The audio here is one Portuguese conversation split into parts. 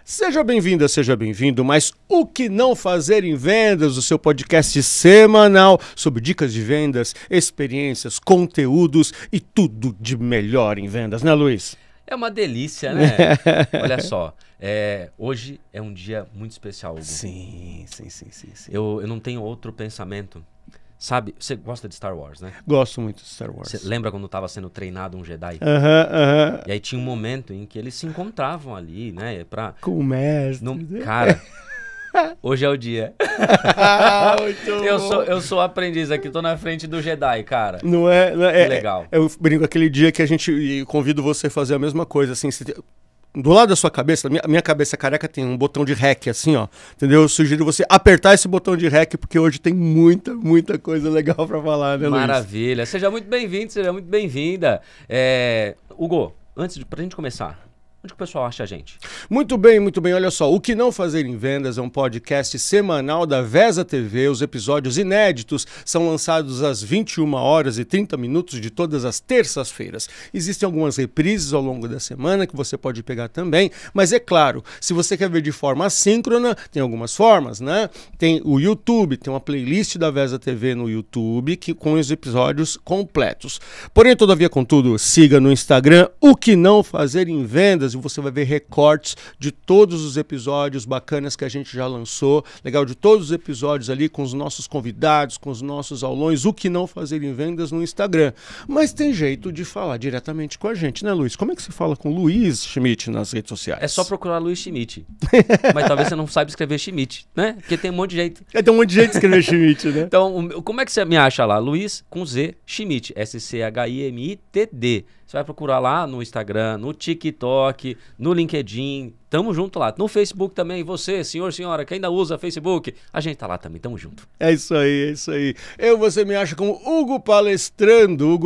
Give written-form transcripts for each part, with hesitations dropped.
Seja bem-vinda, seja bem-vindo, mas o que não fazer em vendas, o seu podcast semanal sobre dicas de vendas, experiências, conteúdos e tudo de melhor em vendas, né, Luiz? É uma delícia, né? Olha só, hoje é um dia muito especial, Hugo. Sim. Eu não tenho outro pensamento. Sabe, você gosta de Star Wars, né? Gosto muito de Star Wars. Você lembra quando estava sendo treinado um Jedi? Aham. E aí tinha um momento em que eles se encontravam ali, né? Com o mestre. Cara, hoje é o dia. Muito Eu sou aprendiz aqui, tô na frente do Jedi, cara. Não é? Que legal. Eu brinco aquele dia que a gente, e convido você a fazer a mesma coisa, assim, do lado da sua cabeça, minha cabeça careca tem um botão de REC, assim, ó. Entendeu? Eu sugiro você apertar esse botão de REC, porque hoje tem muita coisa legal pra falar, né, Luiz? Maravilha. Seja muito bem-vindo, seja muito bem-vinda. Hugo, pra gente começar, onde que o pessoal acha a gente? Muito bem. Olha só, O Que Não Fazer em Vendas é um podcast semanal da Vesa TV. Os episódios inéditos são lançados às 21h30 de todas as terças-feiras. Existem algumas reprises ao longo da semana que você pode pegar também, mas é claro, se você quer ver de forma assíncrona, tem algumas formas, né? Tem o YouTube, tem uma playlist da Vesa TV no YouTube com os episódios completos. Porém, todavia, contudo, siga no Instagram O Que Não Fazer em Vendas, e você vai ver recortes de todos os episódios bacanas que a gente já lançou, legal, de todos os episódios ali com os nossos convidados, com os nossos aulões, O Que Não Fazer em Vendas no Instagram. Mas tem jeito de falar diretamente com a gente, né, Luiz? Como é que se fala com o Luiz Schmidt nas redes sociais? É só procurar Luiz Schmidt. Mas talvez você não saiba escrever Schmidt, né? Porque tem um monte de jeito. Tem um monte de jeito de escrever Schmidt, né? Então, como é que você me acha lá? Luiz com Z, Schmidt, SCHIMITD. Você vai procurar lá no Instagram, no TikTok, no LinkedIn. Tamo junto lá. No Facebook também. Você, senhor, senhora, que ainda usa Facebook, a gente tá lá também. Tamo junto. É isso aí. Você me acha como Hugo Palestrando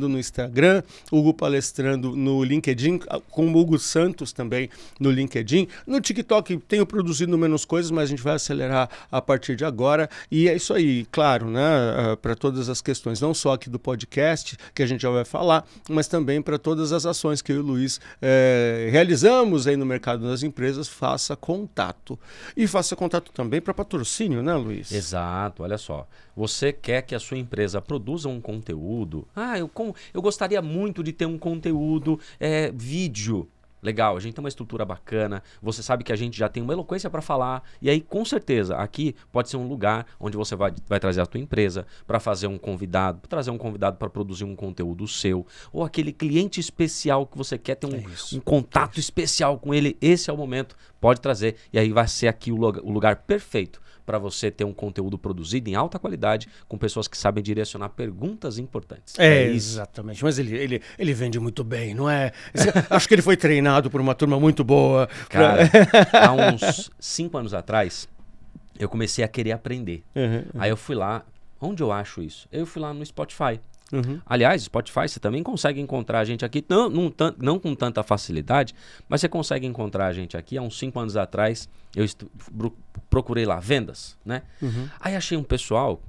no Instagram, Hugo Palestrando no LinkedIn, como Hugo Santos também no LinkedIn. No TikTok tenho produzido menos coisas, mas a gente vai acelerar a partir de agora. E é isso aí, claro, né? Para todas as questões, não só aqui do podcast, que a gente já vai falar, mas também para todas as ações que eu e o Luiz realizamos aí no mercado das empresas. Faça contato. E faça contato também para patrocínio, né, Luiz? Exato, olha só. Você quer que a sua empresa produza um conteúdo? Eu gostaria muito de ter um conteúdo vídeo. Legal, a gente tem uma estrutura bacana, você sabe que a gente já tem uma eloquência para falar, e aí com certeza aqui pode ser um lugar onde você vai trazer a tua empresa para fazer um convidado, trazer um convidado para produzir um conteúdo seu, ou aquele cliente especial que você quer ter um contato especial com ele, esse é o momento, pode trazer, e aí vai ser aqui o lugar perfeito para você ter um conteúdo produzido em alta qualidade, com pessoas que sabem direcionar perguntas importantes. Exatamente. Mas ele vende muito bem, não é? Acho que ele foi treinado por uma turma muito boa. Cara, há uns 5 anos atrás, eu comecei a querer aprender. Aí eu fui lá. Onde eu acho isso? Eu fui lá no Spotify. Aliás, Spotify você também consegue encontrar a gente aqui, não com tanta facilidade, mas você consegue encontrar a gente aqui. Há uns 5 anos atrás, eu procurei lá, vendas, né? Aí achei um pessoal,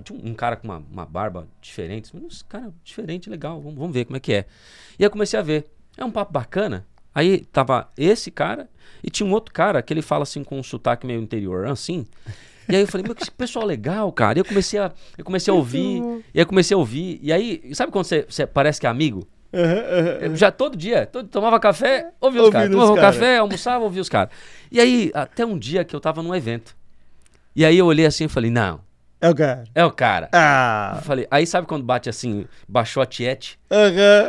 tinha um cara com uma barba diferente, mas cara diferente, legal, vamos ver como é que é. E aí eu comecei a ver, é um papo bacana. Aí tava esse cara e tinha um outro cara que ele fala assim com um sotaque meio interior, assim. E aí eu falei, meu, que pessoal legal, cara. E eu comecei a ouvir, e aí, sabe quando você parece que é amigo? Eu já todo dia, tomava café, ouvia os caras. Tomava café, almoçava, ouvia os caras. E aí, até um dia que eu tava num evento. E aí eu olhei assim e falei, não. É o cara. Eu falei, aí sabe quando bate assim, baixou a tiete?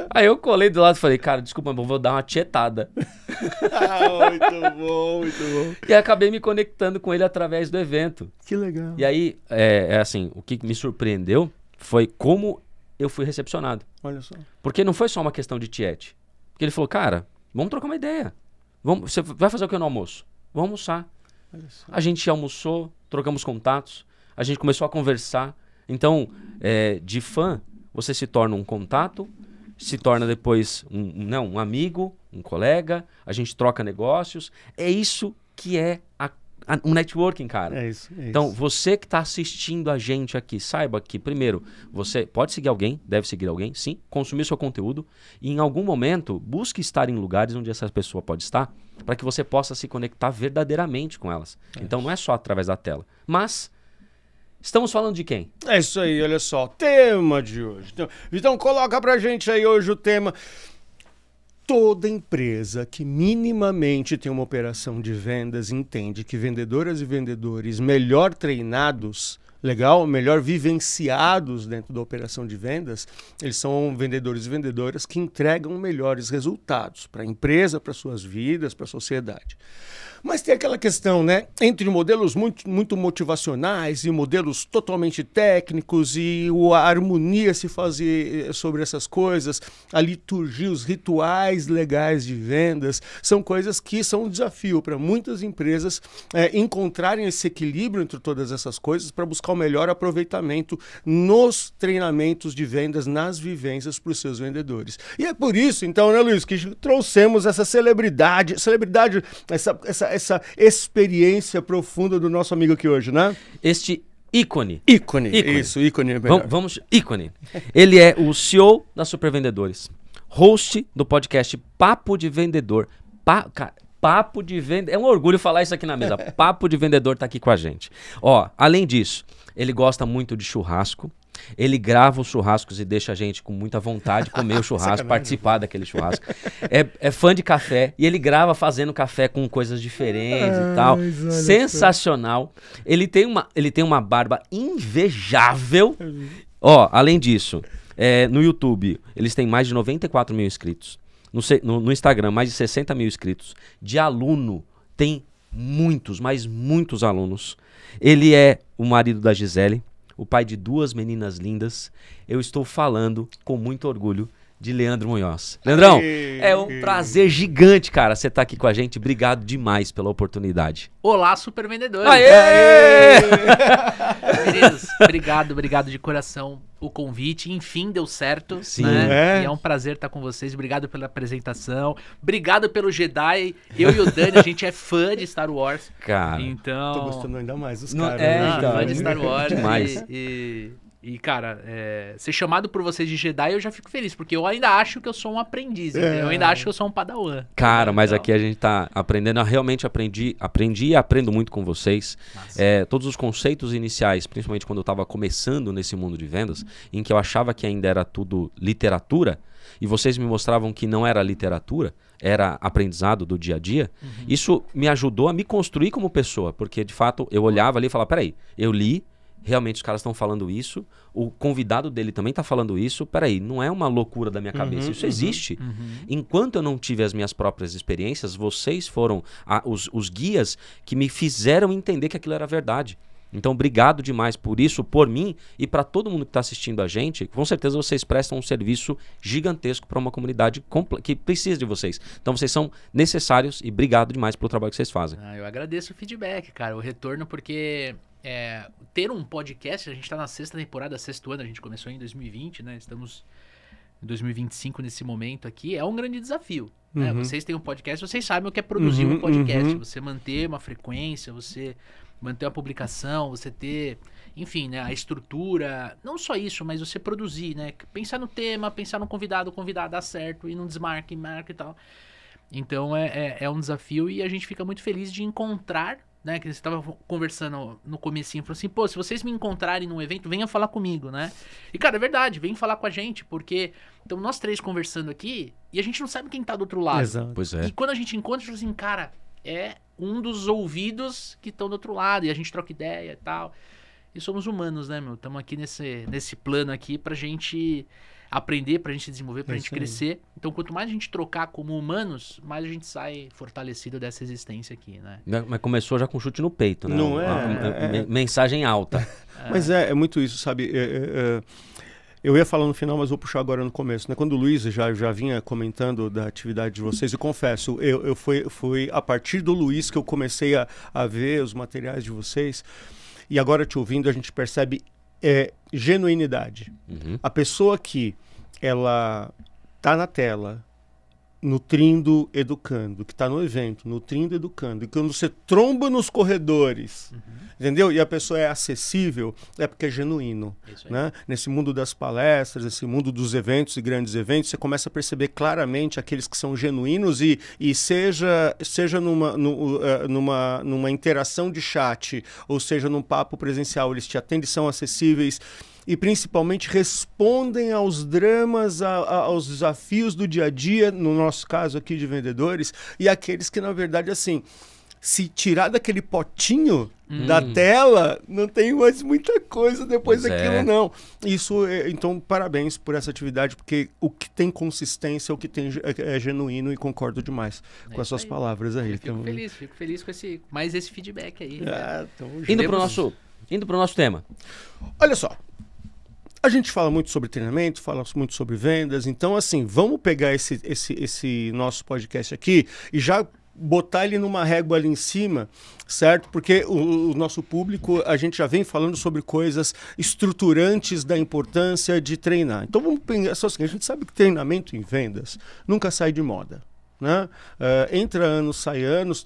Aí eu colei do lado e falei, cara, desculpa, mas vou dar uma tietada. Muito bom. E aí acabei me conectando com ele através do evento. Que legal. E aí, assim, o que me surpreendeu foi como eu fui recepcionado. Olha só. Porque não foi só uma questão de tiete. Porque ele falou, cara, vamos trocar uma ideia. Você vai fazer o que no almoço? Vamos almoçar. A gente almoçou, trocamos contatos. A gente começou a conversar. Então, de fã, você se torna um contato, se torna depois um amigo, um colega, a gente troca negócios. É isso que é um networking, cara. É isso. Então, você que está assistindo a gente aqui, saiba que, primeiro, você pode seguir alguém, deve seguir alguém, sim, consumir seu conteúdo e em algum momento busque estar em lugares onde essa pessoa pode estar para que você possa se conectar verdadeiramente com elas. Então, não é só através da tela. Mas, estamos falando de quem? É isso aí, olha só, tema de hoje. Então, coloca pra gente aí hoje o tema... Toda empresa que minimamente tem uma operação de vendas entende que vendedoras e vendedores melhor treinados, legal, melhor vivenciados dentro da operação de vendas, eles são vendedores e vendedoras que entregam melhores resultados para a empresa, para suas vidas, para a sociedade. Mas tem aquela questão, né? Entre modelos muito motivacionais e modelos totalmente técnicos e a harmonia se fazer sobre essas coisas, a liturgia, os rituais legais de vendas, são coisas que são um desafio para muitas empresas encontrarem esse equilíbrio entre todas essas coisas para buscar o melhor aproveitamento nos treinamentos de vendas, nas vivências para os seus vendedores. E é por isso, então, né, Luiz, que trouxemos essa celebridade, essa experiência profunda do nosso amigo aqui hoje, né? Este ícone. Ícone. Isso, ícone é melhor. Ícone. Ele é o CEO da Super Vendedores, host do podcast Papo de Vendedor. Papo de Vendedor. É um orgulho falar isso aqui na mesa. Papo de Vendedor tá aqui com a gente. Ó, além disso, ele gosta muito de churrasco. Ele grava os churrascos e deixa a gente com muita vontade de comer o churrasco, participar daquele churrasco. É fã de café e ele grava fazendo café com coisas diferentes e tal. Sensacional. Ele tem uma barba invejável. Ó, além disso, no YouTube, eles têm mais de 94 mil inscritos. No Instagram, mais de 60 mil inscritos. De aluno, tem muitos, mas muitos alunos. Ele é o marido da Gisele, o pai de 2 meninas lindas. Eu estou falando com muito orgulho de Leandro Munhoz. Leandrão, é um prazer gigante, cara, você tá aqui com a gente. Obrigado demais pela oportunidade. Olá, super vendedores. Aê! Meninos, obrigado de coração o convite. Enfim, deu certo. Sim. Né? E é um prazer estar com vocês. Obrigado pela apresentação. Obrigado pelo Jedi. Eu e o Dani, a gente é fã de Star Wars. Cara, então... Tô gostando ainda mais dos Não, caras. então, fã de Star Wars. Demais. E, cara, ser chamado por vocês de Jedi eu já fico feliz, porque eu ainda acho que eu sou um aprendiz, eu ainda acho que eu sou um padawan. Cara, mas então... aqui a gente tá aprendendo, eu realmente aprendi e aprendo muito com vocês. Todos os conceitos iniciais, principalmente quando eu tava começando nesse mundo de vendas, em que eu achava que ainda era tudo literatura, e vocês me mostravam que não era literatura, era aprendizado do dia a dia, isso me ajudou a me construir como pessoa, porque de fato eu olhava ali e falava, peraí, eu li, realmente os caras estão falando isso, o convidado dele também está falando isso, peraí, não é uma loucura da minha cabeça, isso existe. Enquanto eu não tive as minhas próprias experiências, vocês foram os guias que me fizeram entender que aquilo era verdade. Então, obrigado demais por isso, por mim e para todo mundo que está assistindo a gente. Com certeza vocês prestam um serviço gigantesco para uma comunidade que precisa de vocês. Então, vocês são necessários e obrigado demais pelo trabalho que vocês fazem. Eu agradeço o feedback, cara, o retorno, porque... ter um podcast, a gente tá na 6ª temporada, 6º ano, a gente começou em 2020, né? Estamos em 2025 nesse momento aqui, é um grande desafio. Né? Vocês têm um podcast, vocês sabem o que é produzir um podcast. Você manter uma frequência, você manter uma publicação, você ter, enfim, né, a estrutura, não só isso, mas você produzir, né? Pensar no tema, pensar no convidado, o convidado dar certo, e não desmarque, marca e tal. Então é um desafio e a gente fica muito feliz de encontrar, né, que você estava conversando no comecinho, falou assim, pô, se vocês me encontrarem num evento, venham falar comigo, né? E, cara, é verdade, vem falar com a gente, porque então nós 3 conversando aqui e a gente não sabe quem tá do outro lado. Exato. Pois é. E quando a gente encontra, a gente fala assim, cara, é um dos ouvidos que estão do outro lado, e a gente troca ideia e tal. E somos humanos, né, meu? Estamos aqui nesse plano aqui pra gente aprender, pra gente desenvolver, pra gente crescer. Então, quanto mais a gente trocar como humanos, mais a gente sai fortalecido dessa existência aqui, né? Mas começou já com chute no peito, né? Não é? Mensagem alta. Mas é muito isso, sabe? Eu ia falar no final, mas vou puxar agora no começo, né? Quando o Luiz já vinha comentando da atividade de vocês, eu confesso, foi a partir do Luiz que eu comecei a ver os materiais de vocês, e agora te ouvindo a gente percebe genuinidade. A pessoa que ela tá na tela, nutrindo, educando, que está no evento, nutrindo, educando, e quando você tromba nos corredores, entendeu? E a pessoa é acessível, é porque é genuíno, né? Nesse mundo das palestras, nesse mundo dos eventos e grandes eventos, você começa a perceber claramente aqueles que são genuínos e seja numa interação de chat, ou seja, num papo presencial, eles te atendem, são acessíveis, e principalmente respondem aos dramas, aos desafios do dia a dia, no nosso caso aqui de vendedores, e aqueles que, na verdade, assim, se tirar daquele potinho da tela, não tem mais muita coisa depois daquilo, não. Isso, então, parabéns por essa atividade, porque o que tem consistência, o que tem é genuíno, e concordo demais com as suas palavras aí. Fico feliz com mais esse feedback aí. Indo pro nosso tema. Olha só. A gente fala muito sobre treinamento, fala muito sobre vendas, então assim, vamos pegar esse nosso podcast aqui e já botar ele numa régua ali em cima, certo? Porque o nosso público, a gente já vem falando sobre coisas estruturantes da importância de treinar. Então vamos pensar assim, a gente sabe que treinamento em vendas nunca sai de moda. Né? Entra ano, sai anos,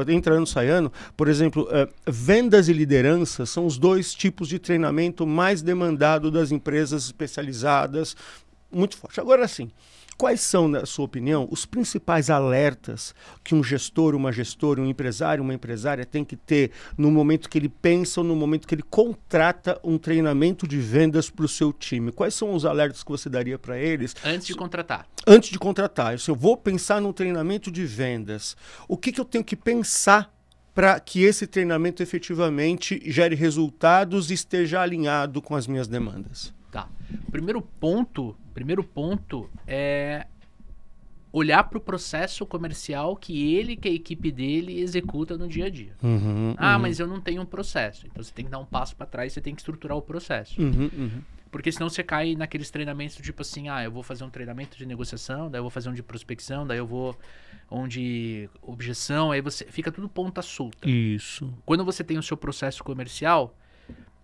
entra ano, sai ano. Por exemplo, vendas e liderança são os dois tipos de treinamento mais demandado das empresas especializadas, muito forte. Agora sim, quais são, na sua opinião, os principais alertas que um gestor, uma gestora, um empresário, uma empresária tem que ter no momento que ele pensa ou no momento que ele contrata um treinamento de vendas para o seu time? Quais são os alertas que você daria para eles? Antes de contratar. Antes de contratar. Se eu vou pensar num treinamento de vendas, o que eu tenho que pensar para que esse treinamento efetivamente gere resultados e esteja alinhado com as minhas demandas? Tá. Primeiro ponto é olhar para o processo comercial que a equipe dele executa no dia a dia. Mas eu não tenho um processo. Então você tem que dar um passo para trás, você tem que estruturar o processo. Porque senão você cai naqueles treinamentos tipo assim, eu vou fazer um treinamento de negociação, daí eu vou fazer um de prospecção, daí eu vou um de objeção, aí você fica tudo ponta solta. Isso. Quando você tem o seu processo comercial,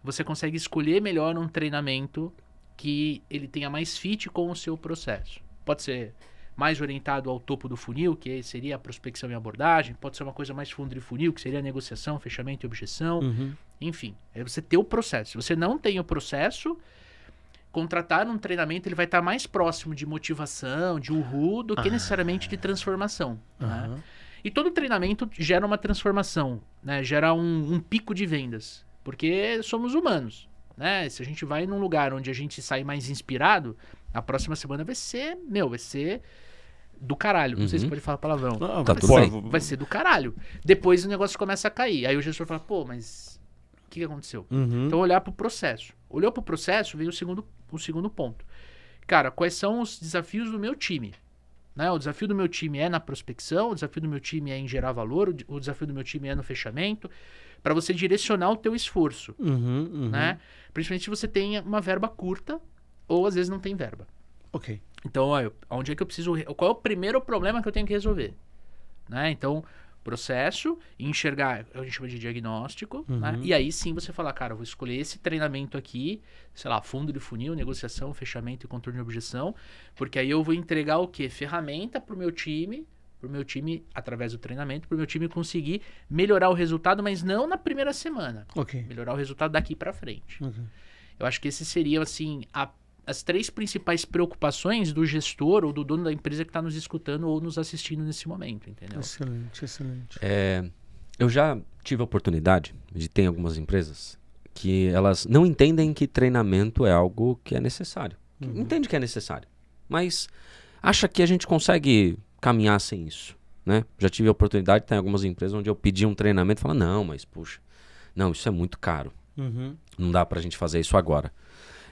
você consegue escolher melhor um treinamento que ele tenha mais fit com o seu processo. Pode ser mais orientado ao topo do funil, que seria a prospecção e abordagem. Pode ser uma coisa mais fundo de funil, que seria a negociação, fechamento e objeção. Enfim, é você ter o processo. Se você não tem o processo, contratar um treinamento, ele vai estar mais próximo de motivação, de uhul, do que necessariamente de transformação. Né? E todo treinamento gera uma transformação, né? Gera um pico de vendas. Porque somos humanos, né? Se a gente vai num lugar onde a gente sai mais inspirado, a próxima semana vai ser do caralho. Não sei se pode falar palavrão. Vai ser do caralho. Depois o negócio começa a cair. Aí o gestor fala, mas o que aconteceu? Então olhar para o processo. Olhou para o processo, vem o segundo ponto. Cara, quais são os desafios do meu time? Né? O desafio do meu time é na prospecção, o desafio do meu time é em gerar valor, o desafio do meu time é no fechamento, para você direcionar o teu esforço, né? Principalmente se você tem uma verba curta ou às vezes não tem verba. Ok. Então, onde é que eu preciso... Qual é o primeiro problema que eu tenho que resolver? Né? Então, processo, enxergar, a gente chama de diagnóstico, né? E aí sim você fala, cara, eu vou escolher esse treinamento aqui, sei lá, fundo de funil, negociação, fechamento e contorno de objeção, porque aí eu vou entregar o quê? Ferramenta para o meu time, através do treinamento, para o meu time conseguir melhorar o resultado, mas não na primeira semana. Melhorar o resultado daqui para frente. Eu acho que esses seriam, assim, as 3 principais preocupações do gestor ou do dono da empresa que está nos escutando ou nos assistindo nesse momento, entendeu? Excelente, excelente. Eu já tive a oportunidade de ter algumas empresas que elas não entendem que treinamento é algo que é necessário. Entende que é necessário, mas acha que a gente consegue caminhar sem isso, né? Já tive a oportunidade de ter algumas empresas onde eu pedi um treinamento e falo, não, mas puxa, não, isso é muito caro. Não dá pra gente fazer isso agora.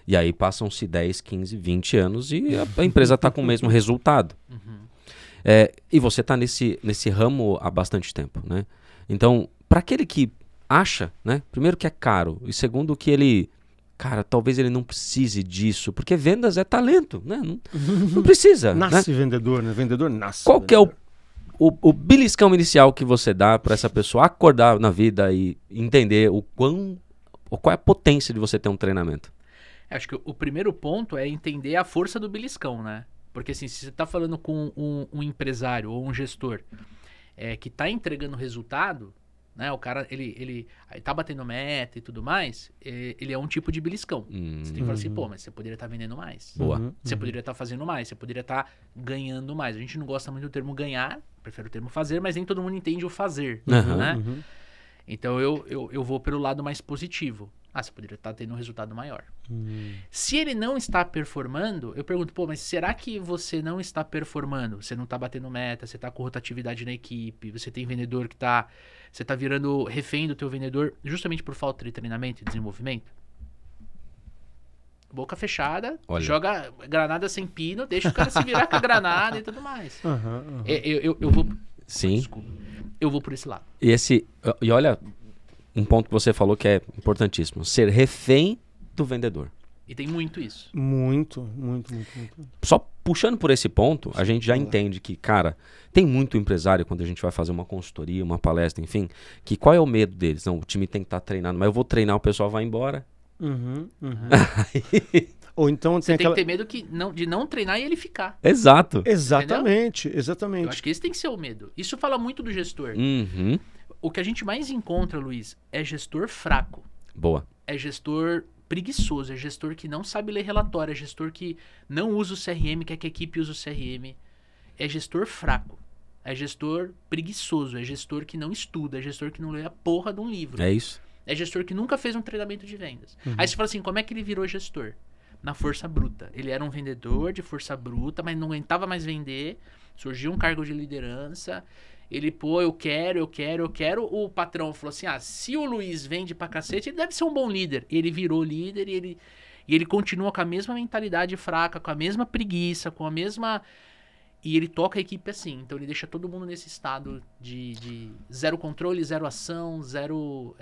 E aí passam-se 10, 15, 20 anos e a empresa está com o mesmo resultado. E você está nesse ramo há bastante tempo, né? Então, para aquele que acha, né? Primeiro que é caro e segundo que ele... Cara, talvez ele não precise disso, porque vendas é talento, né? Não precisa. Nasce né? vendedor, né? Vendedor nasce. Qual que é vendedor. o beliscão inicial que você dá para essa pessoa acordar na vida e entender qual é a potência de você ter um treinamento? Acho que o primeiro ponto é entender a força do beliscão, né? Porque assim, se você tá falando com um empresário ou um gestor que tá entregando resultado, né? O cara, ele tá batendo meta e tudo mais, ele é um tipo de beliscão. Você tem que falar assim, pô, mas você poderia estar vendendo mais. Boa. Você poderia estar fazendo mais, você poderia estar ganhando mais. A gente não gosta muito do termo ganhar, prefere o termo fazer, mas nem todo mundo entende o fazer, né? Então eu vou pelo lado mais positivo. Você poderia estar tendo um resultado maior. Se ele não está performando, eu pergunto, pô, mas será que você não está performando? Você não está batendo meta, você está com rotatividade na equipe, você tem vendedor que tá... Você está virando refém do teu vendedor justamente por falta de treinamento e desenvolvimento? Boca fechada, joga granada sem pino, deixa o cara se virar com a granada e tudo mais. Eu vou... Sim. Desculpa. Eu vou por esse lado. E olha, um ponto que você falou que é importantíssimo. Ser refém do vendedor. E tem muito isso. Muito. Só puxando por esse ponto, a gente já entende que, cara, tem muito empresário quando a gente vai fazer uma consultoria, uma palestra, enfim, que qual é o medo deles? Não, o time tem que estar treinado, mas eu vou treinar, o pessoal vai embora. Ou então você tem que ter medo de não treinar e ele ficar. Exato. Exatamente. Eu acho que esse tem que ser o medo. Isso fala muito do gestor. O que a gente mais encontra, Luiz, é gestor fraco. Boa. É gestor preguiçoso, é gestor que não sabe ler relatório, é gestor que não usa o CRM, quer que a equipe use o CRM. É gestor fraco. É gestor preguiçoso, é gestor que não estuda, é gestor que não lê a porra de um livro. É isso. É gestor que nunca fez um treinamento de vendas. Aí você fala assim, como é que ele virou gestor? Na força bruta. Ele era um vendedor de força bruta, mas não aguentava mais vender. Surgiu um cargo de liderança. Ele, pô, eu quero. O patrão falou assim, se o Luiz vende pra cacete, ele deve ser um bom líder. E ele virou líder e ele continua com a mesma mentalidade fraca, com a mesma preguiça, com a mesma... E ele toca a equipe assim. Então ele deixa todo mundo nesse estado de zero controle, zero ação, zero...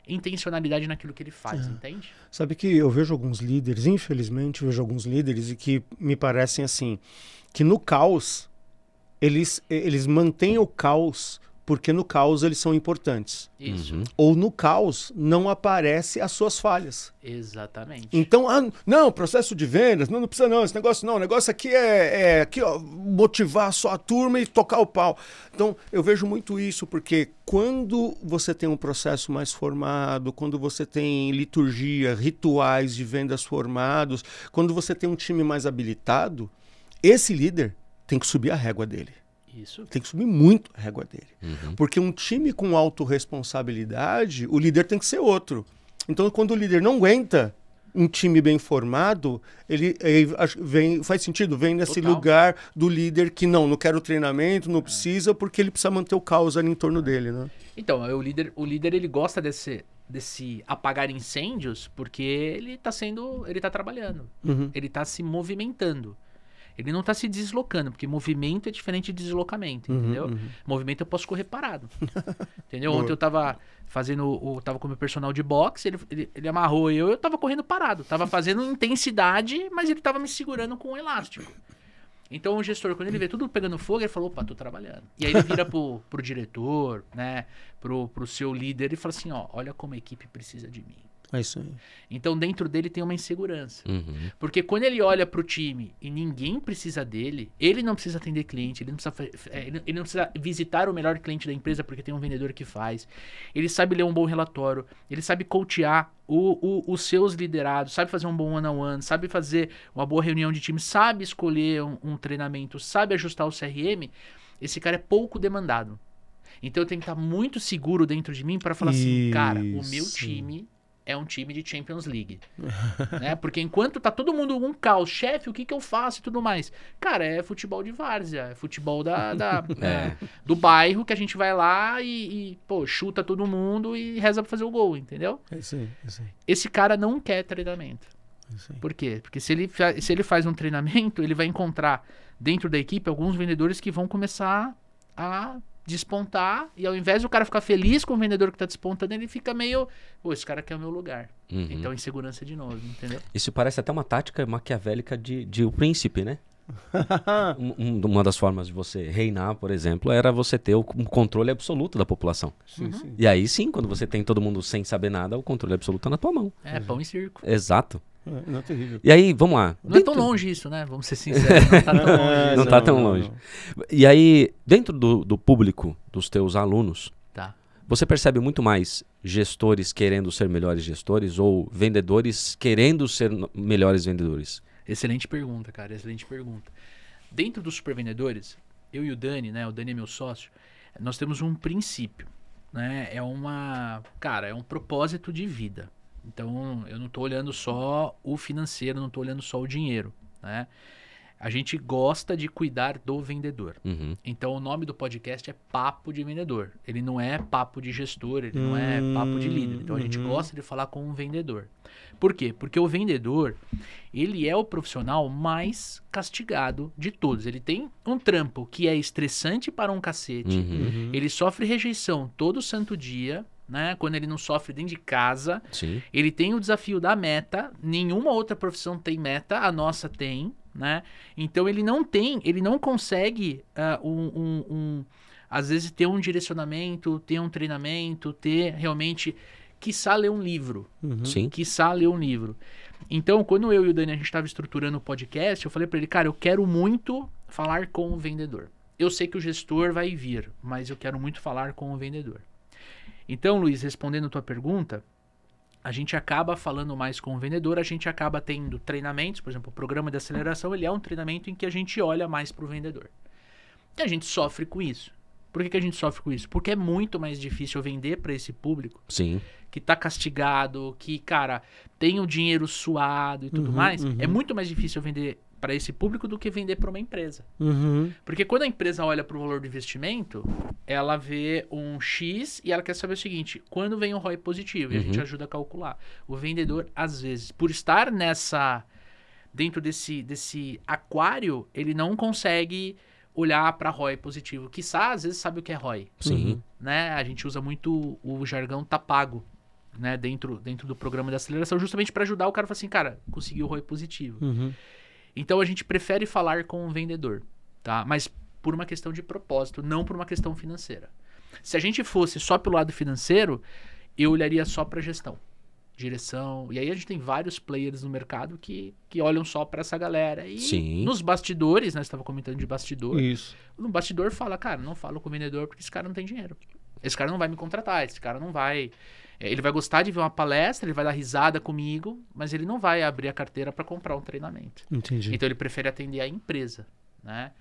intencionalidade naquilo que ele faz, entende? Sabe que eu vejo alguns líderes, infelizmente vejo alguns líderes e que me parecem assim, que no caos eles mantêm o caos porque no caos eles são importantes. Isso. Ou no caos não aparecem as suas falhas. Exatamente. Então, não, processo de vendas, não precisa não, esse negócio não, o negócio aqui é aqui, ó, motivar só a turma e tocar o pau. Então, eu vejo muito isso, porque quando você tem um processo mais formado, quando você tem liturgia, rituais de vendas formados, quando você tem um time mais habilitado, esse líder tem que subir a régua dele. Isso. Tem que subir muito a régua dele. Porque um time com autorresponsabilidade, o líder tem que ser outro. Então, quando o líder não aguenta um time bem formado, ele faz sentido, vem nesse lugar do líder que não quero treinamento, não precisa, porque ele precisa manter o caos ali em torno dele, né? Então, o líder ele gosta desse apagar incêndios porque ele tá trabalhando. Ele tá se movimentando. Ele não tá se deslocando, porque movimento é diferente de deslocamento, entendeu? Movimento eu posso correr parado, entendeu? Ontem eu tava tava com o meu personal de boxe, ele amarrou eu tava correndo parado, tava fazendo intensidade, mas ele tava me segurando com um elástico. Então o gestor, quando ele vê tudo pegando fogo, ele falou, opa, tô trabalhando. E aí ele vira pro diretor, né, pro seu líder e fala assim, olha como a equipe precisa de mim. É isso aí. Então dentro dele tem uma insegurança. Porque quando ele olha pro time e ninguém precisa dele, ele não precisa atender cliente, ele não precisa visitar o melhor cliente da empresa porque tem um vendedor que faz. Ele sabe ler um bom relatório, ele sabe coachear os seus liderados, sabe fazer um bom one-on-one, sabe fazer uma boa reunião de time, sabe escolher um treinamento, sabe ajustar o CRM. Esse cara é pouco demandado. Então eu tenho que estar muito seguro dentro de mim para falar assim, cara, o meu time é um time de Champions League. Né? Porque enquanto tá todo mundo um caos, chefe, o que eu faço e tudo mais. Cara, é futebol de várzea, é futebol do bairro que a gente vai lá e chuta todo mundo e reza pra fazer o gol, entendeu? É isso aí. Esse cara não quer treinamento. Por quê? Porque se ele faz um treinamento, ele vai encontrar dentro da equipe alguns vendedores que vão começar a despontar, e ao invés do cara ficar feliz com o vendedor que tá despontando, ele fica meio, esse cara quer o meu lugar. Então insegurança de novo, entendeu? Isso parece até uma tática maquiavélica de O Príncipe, né? Uma das formas de você reinar, por exemplo, era você ter o controle absoluto da população. Sim. E aí sim, quando você tem todo mundo sem saber nada, o controle absoluto tá na tua mão. Pão e circo. Exato. Não é terrível. E aí, vamos lá. Não é tão longe isso, né? Vamos ser sinceros. Não tá tão longe. Não tá tão longe. E aí, dentro do público dos teus alunos, Tá. você percebe muito mais gestores querendo ser melhores gestores ou vendedores querendo ser melhores vendedores? Excelente pergunta, cara. Excelente pergunta. Dentro dos supervendedores, eu e o Dani, né? O Dani é meu sócio. Nós temos um princípio, né? É um propósito de vida. Então, eu não tô olhando só o financeiro, não tô olhando só o dinheiro, né? A gente gosta de cuidar do vendedor. Uhum. Então, o nome do podcast é Papo de Vendedor. Ele não é papo de gestor, ele não é papo de líder. Então, a gente gosta de falar com um vendedor. Por quê? Porque o vendedor, ele é o profissional mais castigado de todos. Ele tem um trampo que é estressante para um cacete. Ele sofre rejeição todo santo dia, né? Quando ele não sofre dentro de casa. Sim. Ele tem o desafio da meta. Nenhuma outra profissão tem meta, a nossa tem, né? Então ele não consegue às vezes ter um direcionamento, ter um treinamento, ter realmente, quiçá ler um livro. Sim. Quiçá ler um livro. Então, quando eu e o Dani a gente estava estruturando o podcast, eu falei para ele, cara, eu quero muito falar com o vendedor. Eu sei que o gestor vai vir, mas eu quero muito falar com o vendedor. Então, Luiz, respondendo a tua pergunta, a gente acaba falando mais com o vendedor, a gente acaba tendo treinamentos, por exemplo, o programa de aceleração, ele é um treinamento em que a gente olha mais para o vendedor. E a gente sofre com isso. Por que a gente sofre com isso? Porque é muito mais difícil vender para esse público Sim. que tá castigado, que, cara, tem o dinheiro suado e tudo mais. É muito mais difícil vender para esse público do que vender para uma empresa. Porque quando a empresa olha para o valor do investimento, ela vê um X e ela quer saber o seguinte, quando vem o ROI positivo? E a gente ajuda a calcular. O vendedor, às vezes, por estar dentro desse aquário, ele não consegue olhar para ROI positivo. Quiçá, às vezes, sabe o que é ROI. Sim. Né? A gente usa muito o jargão tá pago, né? dentro do programa de aceleração, justamente para ajudar o cara a falar assim, cara, conseguiu o ROI positivo. Então, a gente prefere falar com o vendedor, tá? Mas por uma questão de propósito, não por uma questão financeira. Se a gente fosse só pelo lado financeiro, eu olharia só para gestão, direção. E aí a gente tem vários players no mercado que olham só para essa galera. E Sim. nos bastidores, né? Você estava comentando de bastidor. Isso. No bastidor fala, cara, não falo com o vendedor porque esse cara não tem dinheiro. Esse cara não vai me contratar, esse cara não vai... Ele vai gostar de ver uma palestra, ele vai dar risada comigo, mas ele não vai abrir a carteira para comprar um treinamento. Entendi. Então ele prefere atender a empresa, né?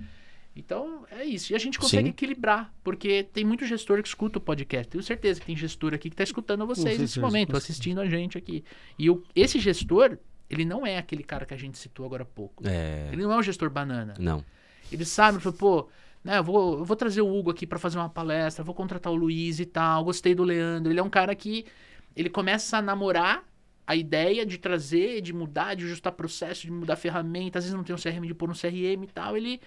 Então é isso. E a gente consegue equilibrar, porque tem muito gestor que escuta o podcast. Tenho certeza que tem gestor aqui que está escutando vocês nesse momento, assistindo a gente aqui. E esse gestor, ele não é aquele cara que a gente citou agora há pouco. Ele não é um gestor banana. Não. Ele sabe, pô, né, eu vou trazer o Hugo aqui para fazer uma palestra, vou contratar o Luiz e tal, gostei do Leandro. Ele é um cara que ele começa a namorar a ideia de trazer, de mudar, de ajustar processo, de mudar ferramenta. Às vezes não tem um CRM, de pôr um CRM e tal. Ele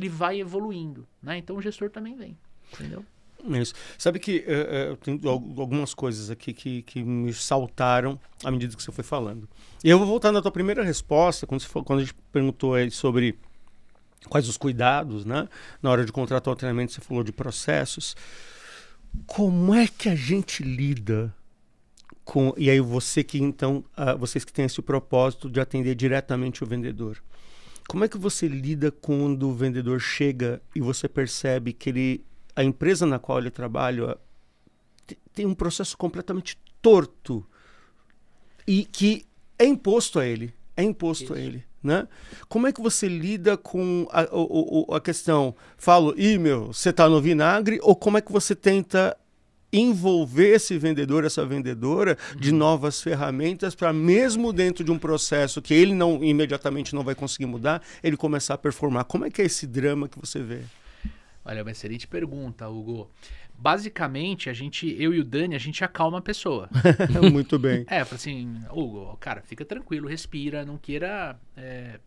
vai evoluindo, né? Então o gestor também vem, entendeu? Isso. Sabe que eu tenho algumas coisas aqui que me saltaram à medida que você foi falando. E eu vou voltar na tua primeira resposta, quando a gente perguntou aí sobre quais os cuidados, né? Na hora de contratar o treinamento, você falou de processos. Como é que a gente lida com... E aí vocês que têm esse propósito de atender diretamente o vendedor. Como é que você lida quando o vendedor chega e você percebe que a empresa na qual ele trabalha tem um processo completamente torto e que é imposto a ele? Isso. A ele. Né? Como é que você lida com a questão, você tá no vinagre, ou como é que você tenta envolver esse vendedor, essa vendedora de novas ferramentas para mesmo dentro de um processo que ele imediatamente não vai conseguir mudar, ele começar a performar? Como é que é esse drama que você vê? Olha, uma excelente pergunta, Hugo. Basicamente, eu e o Dani, a gente acalma a pessoa. Muito bem. Fala assim, Hugo, cara, fica tranquilo, respira, não queira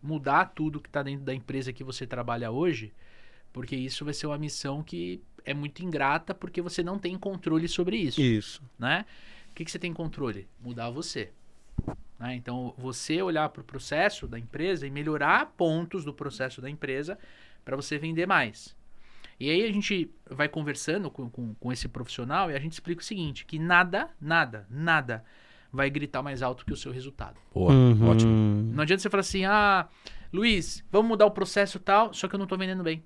mudar tudo que está dentro da empresa que você trabalha hoje, porque isso vai ser uma missão que é muito ingrata, porque você não tem controle sobre isso. Isso. Né? O que você tem controle? Mudar você. Né? Então, você olhar para o processo da empresa e melhorar pontos do processo da empresa para você vender mais. E aí a gente vai conversando com esse profissional e a gente explica o seguinte, que nada vai gritar mais alto que o seu resultado. Boa, ótimo. Não adianta você falar assim, Luiz, vamos mudar o processo e tal, só que eu não tô vendendo bem.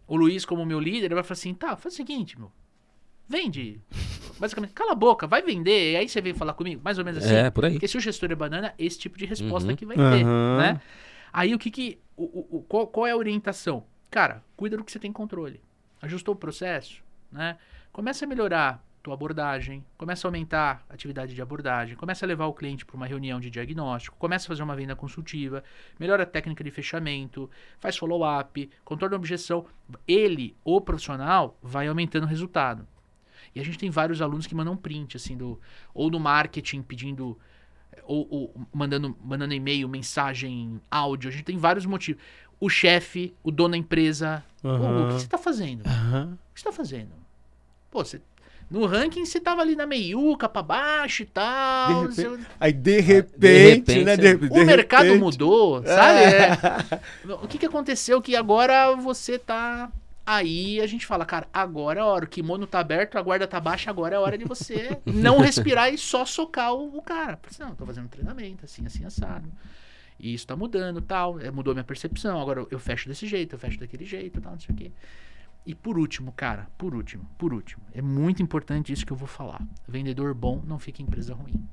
O Luiz, como meu líder, ele vai falar assim, tá, faz o seguinte, meu, vende. Basicamente, cala a boca, vai vender, e aí você vem falar comigo, mais ou menos assim. Por aí. Porque se o gestor é banana, esse tipo de resposta que vai ter, né? Aí qual é a orientação? Cara, cuida do que você tem controle. Ajustou o processo, né? Começa a melhorar tua abordagem, começa a aumentar a atividade de abordagem, começa a levar o cliente para uma reunião de diagnóstico, começa a fazer uma venda consultiva, melhora a técnica de fechamento, faz follow-up, contorna a objeção. Ele, o profissional, vai aumentando o resultado. E a gente tem vários alunos que mandam print, assim, ou do marketing pedindo, ou mandando e-mail, mensagem, áudio. A gente tem vários motivos. O chefe, o dono da empresa. Pô, o que você tá fazendo? O que você tá fazendo? Pô, no ranking você tava ali na meiuca, pra baixo e tal. De repente, né? O mercado mudou, sabe? O que aconteceu que agora você tá... Aí a gente fala, cara, agora é a hora. O kimono tá aberto, a guarda tá baixa, agora é a hora de você não respirar e só socar o cara. Não, eu tô fazendo treinamento, assim, assado. E isso tá mudando, tal. Mudou minha percepção. Agora eu fecho desse jeito, eu fecho daquele jeito, tal, não sei o quê. E por último, cara, por último. É muito importante isso que eu vou falar. Vendedor bom não fica em empresa ruim.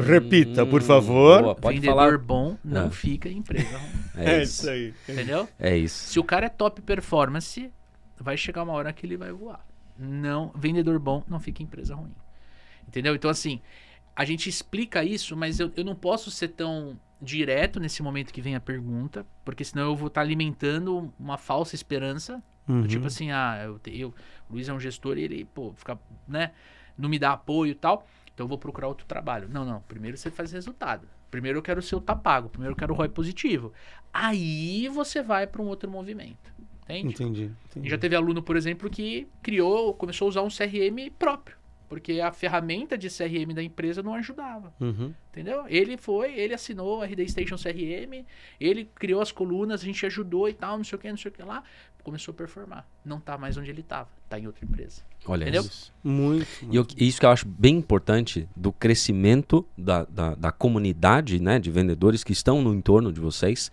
Repita, por favor. Boa, pode Vendedor falar. bom não fica em empresa ruim. É isso aí. Entendeu? É isso. Se o cara é top performance, vai chegar uma hora que ele vai voar. Não, vendedor bom não fica em empresa ruim. Entendeu? Então, assim, a gente explica isso, mas eu não posso ser tão direto nesse momento que vem a pergunta, porque senão eu vou estar alimentando uma falsa esperança. Tipo assim, o Luiz é um gestor e ele, pô, fica, né, não me dá apoio e tal, então eu vou procurar outro trabalho. Não, primeiro você faz resultado. Primeiro eu quero o seu tá pago, primeiro eu quero o ROI positivo. Aí você vai para um outro movimento. Entende? Entendi. E já teve aluno, por exemplo, que começou a usar um CRM próprio, porque a ferramenta de CRM da empresa não ajudava. Entendeu? Ele assinou o RD Station CRM, ele criou as colunas, a gente ajudou e tal, não sei o que lá, começou a performar. Não tá mais onde ele tava, tá em outra empresa. Olha, entendeu? Isso. Muito. E isso que eu acho bem importante do crescimento da comunidade, né, de vendedores que estão no entorno de vocês,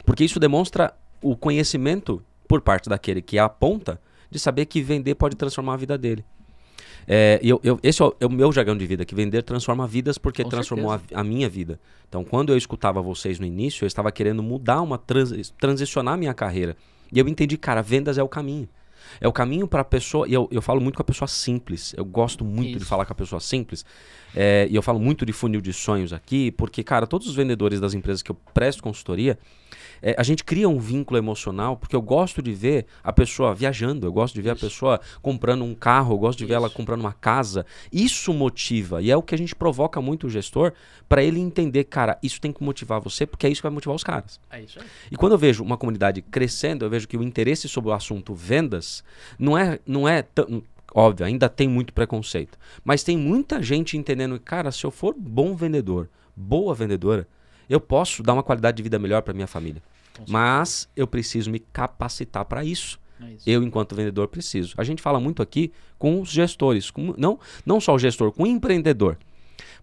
porque isso demonstra o conhecimento por parte daquele que aponta de saber que vender pode transformar a vida dele. Esse é o meu jargão de vida, que vender transforma vidas porque transformou a minha vida. Então, quando eu escutava vocês no início, eu estava querendo mudar, transicionar a minha carreira. E eu entendi, cara, vendas é o caminho. É o caminho para a pessoa, e eu falo muito com a pessoa simples. Eu gosto muito de falar com a pessoa simples. E eu falo muito de funil de sonhos aqui, porque, cara, todos os vendedores das empresas que eu presto consultoria, a gente cria um vínculo emocional, porque eu gosto de ver a pessoa viajando, eu gosto de ver a pessoa comprando um carro, eu gosto de ver ela comprando uma casa. Isso motiva, e é o que a gente provoca muito o gestor, para ele entender, cara, isso tem que motivar você, porque é isso que vai motivar os caras. É isso aí. E quando eu vejo uma comunidade crescendo, eu vejo que o interesse sobre o assunto vendas não é tão... Óbvio, ainda tem muito preconceito, mas tem muita gente entendendo que, cara, se eu for bom vendedor, boa vendedora, eu posso dar uma qualidade de vida melhor para minha família. Mas eu preciso me capacitar para isso. Eu, enquanto vendedor, preciso. A gente fala muito aqui com os gestores, não só o gestor, com o empreendedor.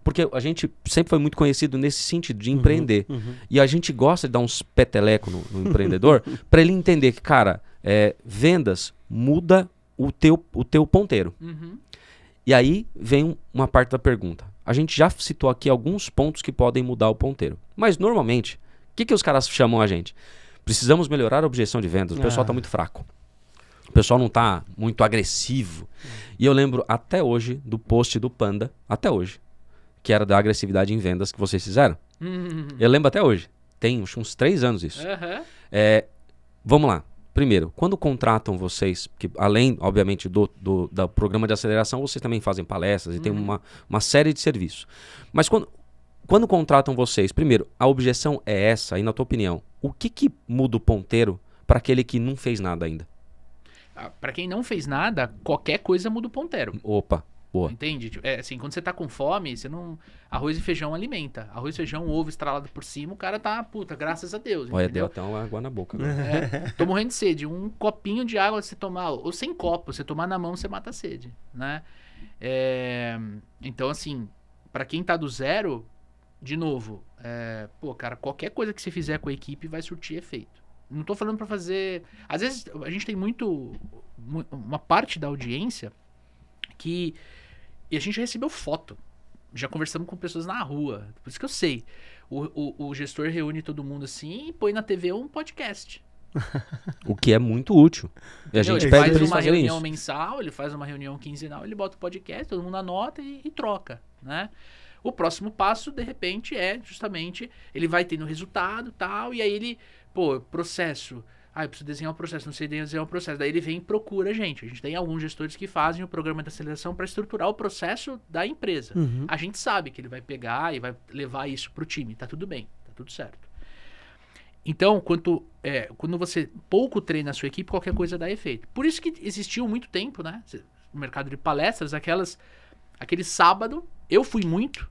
Porque a gente sempre foi muito conhecido nesse sentido de empreender. E a gente gosta de dar uns peteleco no empreendedor para ele entender que, cara, vendas muda o teu ponteiro. E aí vem uma parte da pergunta. A gente já citou aqui alguns pontos que podem mudar o ponteiro. Mas normalmente, o que os caras chamam a gente? Precisamos melhorar a objeção de vendas. O pessoal está muito fraco. O pessoal não está muito agressivo. E eu lembro até hoje do post do Panda, até hoje, que era da agressividade em vendas que vocês fizeram. Eu lembro até hoje. Tem uns 3 anos isso. Vamos lá. Primeiro, quando contratam vocês, que além, obviamente, do programa de aceleração, vocês também fazem palestras e tem uma série de serviços. Mas quando contratam vocês, primeiro, a objeção é essa, aí na tua opinião, o que muda o ponteiro para aquele que não fez nada ainda? Para quem não fez nada, qualquer coisa muda o ponteiro. Opa, boa. Entende? Assim, quando você tá com fome, você não... Arroz e feijão alimenta. Arroz, feijão, ovo estralado por cima, o cara tá, puta, graças a Deus, Olha, entendeu? deu até uma água na boca. Agora. Tô morrendo de sede. Um copinho de água você tomar, ou sem copo, você tomar na mão, você mata a sede, né? Então, assim, para quem tá do zero, de novo, pô, cara, qualquer coisa que você fizer com a equipe vai surtir efeito. Não tô falando para fazer... Às vezes, a gente tem uma parte da audiência que... E a gente já recebeu foto. Já conversamos com pessoas na rua. Por isso que eu sei. O gestor reúne todo mundo assim e põe na TV um podcast. O que é muito útil. E a gente ele pede faz pra eles uma fazerem reunião isso. mensal, ele faz uma reunião quinzenal, ele bota o podcast, todo mundo anota e troca, né? O próximo passo, de repente, é justamente, ele vai tendo resultado e tal, e aí ele, pô, processo... eu preciso desenhar um processo, não sei desenhar um processo. Daí ele vem e procura a gente. A gente tem alguns gestores que fazem o programa de aceleração para estruturar o processo da empresa. A gente sabe que ele vai pegar e vai levar isso para o time. Tá tudo bem, tá tudo certo. Então, quando você pouco treina a sua equipe, qualquer coisa dá efeito. Por isso que existiu muito tempo, né? No mercado de palestras, aquele sábado, eu fui muito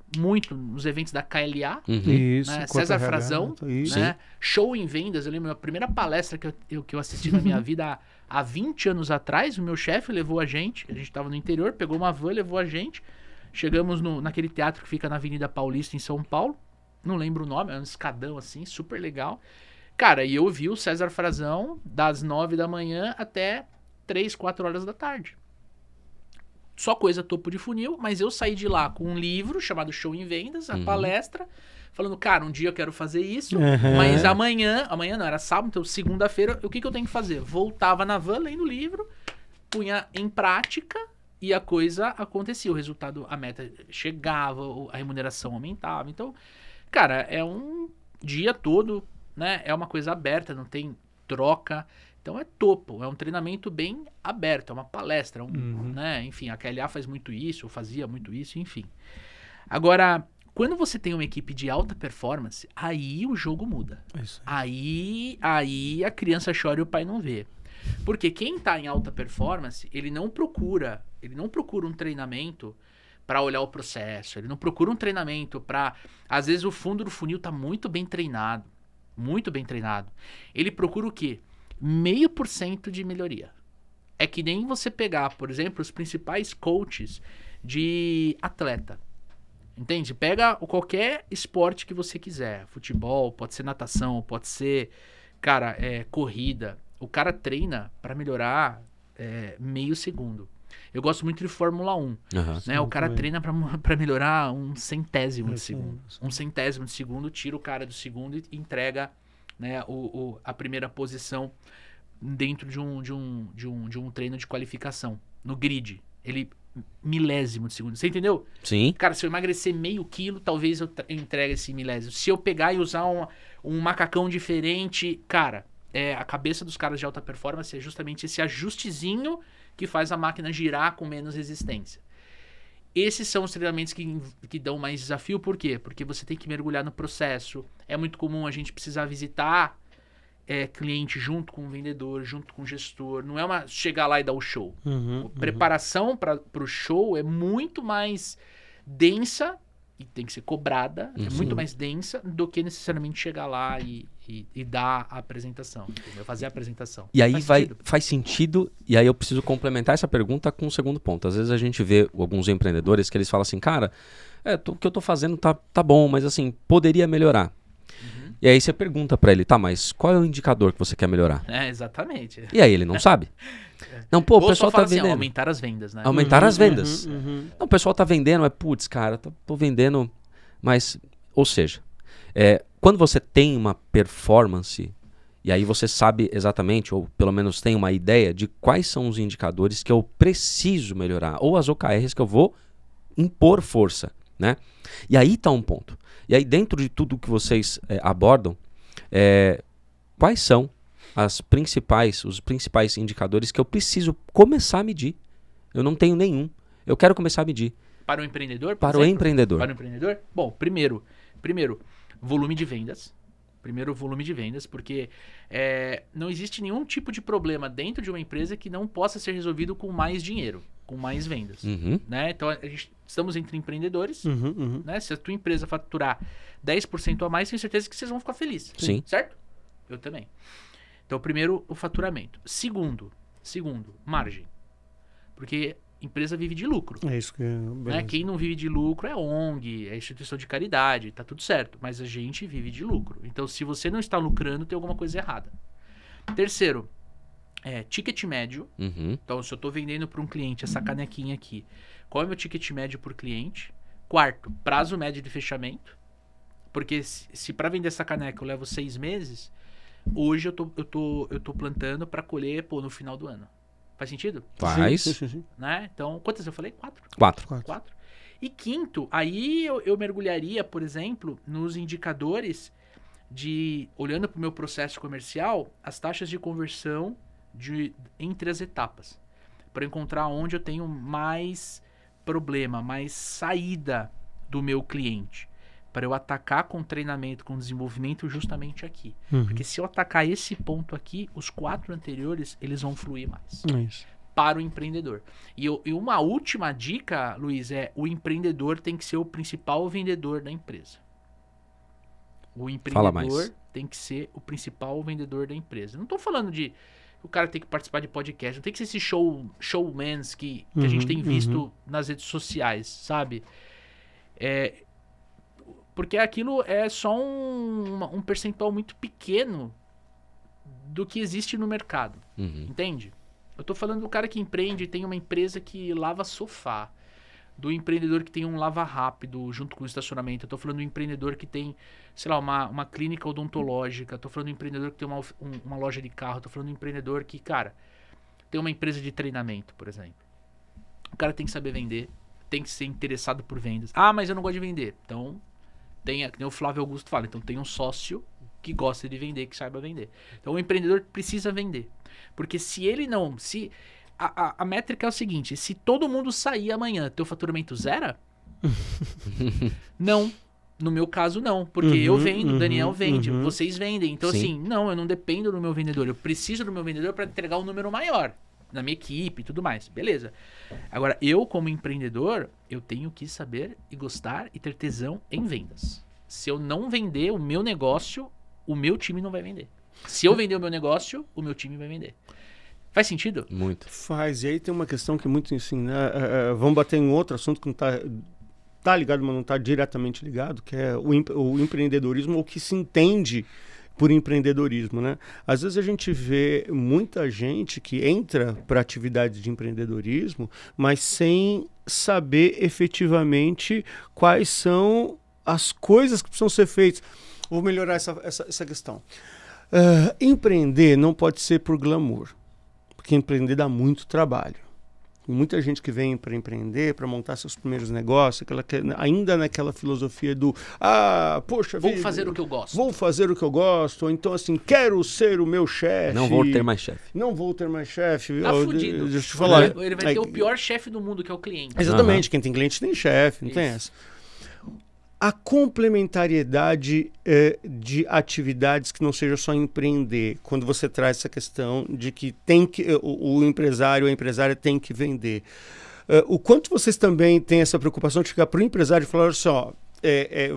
nos eventos da KLA, Isso, né? César Frazão, isso. né? Show em vendas. Eu lembro a primeira palestra que eu assisti na minha vida há 20 anos atrás. O meu chefe levou a gente estava no interior, pegou uma van, levou a gente. Chegamos naquele teatro que fica na Avenida Paulista, em São Paulo. Não lembro o nome, é um escadão assim, super legal. Cara, e eu vi o César Frazão das 9 da manhã até 3, 4 horas da tarde. Só coisa topo de funil, mas eu saí de lá com um livro chamado Show em Vendas, a palestra, falando, cara, um dia eu quero fazer isso, mas amanhã não, era sábado, então segunda-feira, o que eu tenho que fazer? Voltava na van, lendo o livro, punha em prática e a coisa acontecia, o resultado, a meta chegava, a remuneração aumentava. Então, cara, é um dia todo, né? É uma coisa aberta, não tem troca. Então é topo, é um treinamento bem aberto, é uma palestra, né? Enfim, a KLA faz muito isso, ou fazia muito isso, enfim. Agora, quando você tem uma equipe de alta performance, aí o jogo muda. Isso. Aí a criança chora e o pai não vê. Porque quem tá em alta performance, ele não procura um treinamento para olhar o processo, ele não procura um treinamento para... Às vezes o fundo do funil tá muito bem treinado. Ele procura o quê? 0,5% de melhoria. É que nem você pegar, por exemplo, os principais coaches de atleta. Entende? Pega qualquer esporte que você quiser. Futebol, pode ser natação, pode ser, cara, corrida. O cara treina para melhorar meio segundo. Eu gosto muito de Fórmula 1. Né? O cara treina para melhorar um centésimo de segundo. Um centésimo de segundo, tira o cara do segundo e entrega, né, a primeira posição dentro de um treino de qualificação. No grid. Ele milésimo de segundo. Você entendeu? Sim. Cara, se eu emagrecer meio quilo, talvez eu entregue esse milésimo. Se eu pegar e usar um macacão diferente, cara, a cabeça dos caras de alta performance é justamente esse ajustezinho que faz a máquina girar com menos resistência. Esses são os treinamentos que dão mais desafio. Por quê? Porque você tem que mergulhar no processo. É muito comum a gente precisar visitar cliente junto com o vendedor, junto com o gestor. Não é chegar lá e dar o show. Preparação para o show é muito mais densa e tem que ser cobrada. É muito mais densa do que necessariamente chegar lá e dar a apresentação. Entendeu? Fazer a apresentação. E aí faz sentido. E aí eu preciso complementar essa pergunta com um segundo ponto. Às vezes a gente vê alguns empreendedores que eles falam assim, cara, o que eu tô fazendo tá bom, mas assim, poderia melhorar. E aí você pergunta pra ele, tá, mas qual é o indicador que você quer melhorar? Exatamente. E aí ele não sabe. Não, pô, o pessoal tá vendendo. Assim, aumentar as vendas, né? Aumentar as vendas. Não, o pessoal tá vendendo, mas putz, cara, tô vendendo, mas... Ou seja, quando você tem uma performance, e aí você sabe exatamente, ou pelo menos tem uma ideia de quais são os indicadores que eu preciso melhorar, ou as OKRs que eu vou impor força, né? E aí tá um ponto. E aí dentro de tudo que vocês abordam, quais são os principais indicadores que eu preciso começar a medir? Eu não tenho nenhum. Eu quero começar a medir. Para o empreendedor? Para o empreendedor. Para o empreendedor? Bom, primeiro, volume de vendas. Primeiro, volume de vendas, porque não existe nenhum tipo de problema dentro de uma empresa que não possa ser resolvido com mais dinheiro, com mais vendas. Né? Então, estamos entre empreendedores. Né? Se a tua empresa faturar 10% a mais, tenho certeza que vocês vão ficar felizes. Sim. Certo? Eu também. Então, primeiro, o faturamento. Segundo, margem. Porque empresa vive de lucro. É isso que Né? Quem não vive de lucro é ONG, é instituição de caridade, tá tudo certo. Mas a gente vive de lucro. Então, se você não está lucrando, tem alguma coisa errada. Terceiro, ticket médio. Então, se eu estou vendendo para um cliente essa canequinha aqui, qual é o meu ticket médio por cliente? Quarto, prazo médio de fechamento. Porque se para vender essa caneca eu levo 6 meses, hoje eu tô plantando para colher no final do ano. Faz sentido? Faz. Sim. Né? Então, quantas eu falei? 4? 4. E quinto, aí eu mergulharia, por exemplo, nos indicadores olhando para o meu processo comercial, as taxas de conversão entre as etapas. Para encontrar onde eu tenho mais problema, mais saída do meu cliente. Para eu atacar com treinamento, com desenvolvimento justamente aqui. Porque se eu atacar esse ponto aqui, os 4 anteriores, eles vão fluir mais. Isso. Para o empreendedor. E uma última dica, Luiz, o empreendedor tem que ser o principal vendedor da empresa. O empreendedor tem que ser o principal vendedor da empresa. Não estou falando de o cara tem que participar de podcast, não tem que ser esse showmans que a gente tem visto nas redes sociais, sabe? Porque aquilo é só um percentual muito pequeno do que existe no mercado. Entende? Eu tô falando do cara que empreende, tem uma empresa que lava sofá. Do empreendedor que tem um lava rápido junto com o estacionamento. Eu tô falando do empreendedor que tem, sei lá, uma clínica odontológica. Eu tô falando do empreendedor que tem uma loja de carro. Eu tô falando do empreendedor que, cara, tem uma empresa de treinamento, por exemplo. O cara tem que saber vender, tem que ser interessado por vendas. Ah, mas eu não gosto de vender. Então, que nem o Flávio Augusto fala, então tem um sócio que gosta de vender, que saiba vender. Então o empreendedor precisa vender. Porque se ele não... A métrica é o seguinte, se todo mundo sair amanhã, teu faturamento zera? Não. No meu caso, não. Porque eu vendo, Daniel vende, vocês vendem. Então, assim, não, eu não dependo do meu vendedor. Eu preciso do meu vendedor para entregar um número maior na minha equipe e tudo mais. Beleza. Agora, eu como empreendedor, eu tenho que saber e gostar e ter tesão em vendas. Se eu não vender o meu negócio, o meu time não vai vender. Se eu vender o meu negócio, o meu time vai vender. Faz sentido? Muito. Faz. E aí tem uma questão que é muito assim, né? Vamos bater em outro assunto que não tá ligado, mas não está diretamente ligado, que é o empreendedorismo, ou que se entende por empreendedorismo, né? Às vezes a gente vê muita gente que entra para atividade de empreendedorismo, mas sem saber efetivamente quais são as coisas que precisam ser feitas. Vou melhorar essa questão. Empreender não pode ser por glamour, porque empreender dá muito trabalho. E muita gente que vem para empreender, para montar seus primeiros negócios, ainda naquela filosofia do poxa vida, vou fazer o que eu gosto. Vou fazer o que eu gosto, ou então assim, quero ser o meu chefe. Não vou ter mais chefe. Não vou ter mais chefe. Tá fudido. Deixa eu te falar. Ele vai ter o pior chefe do mundo, que é o cliente. Exatamente, quem tem cliente tem chefe, não tem essa. A complementariedade de atividades que não seja só empreender, quando você traz essa questão de que o empresário ou a empresária tem que vender. O quanto vocês também têm essa preocupação de chegar para o empresário e falar assim,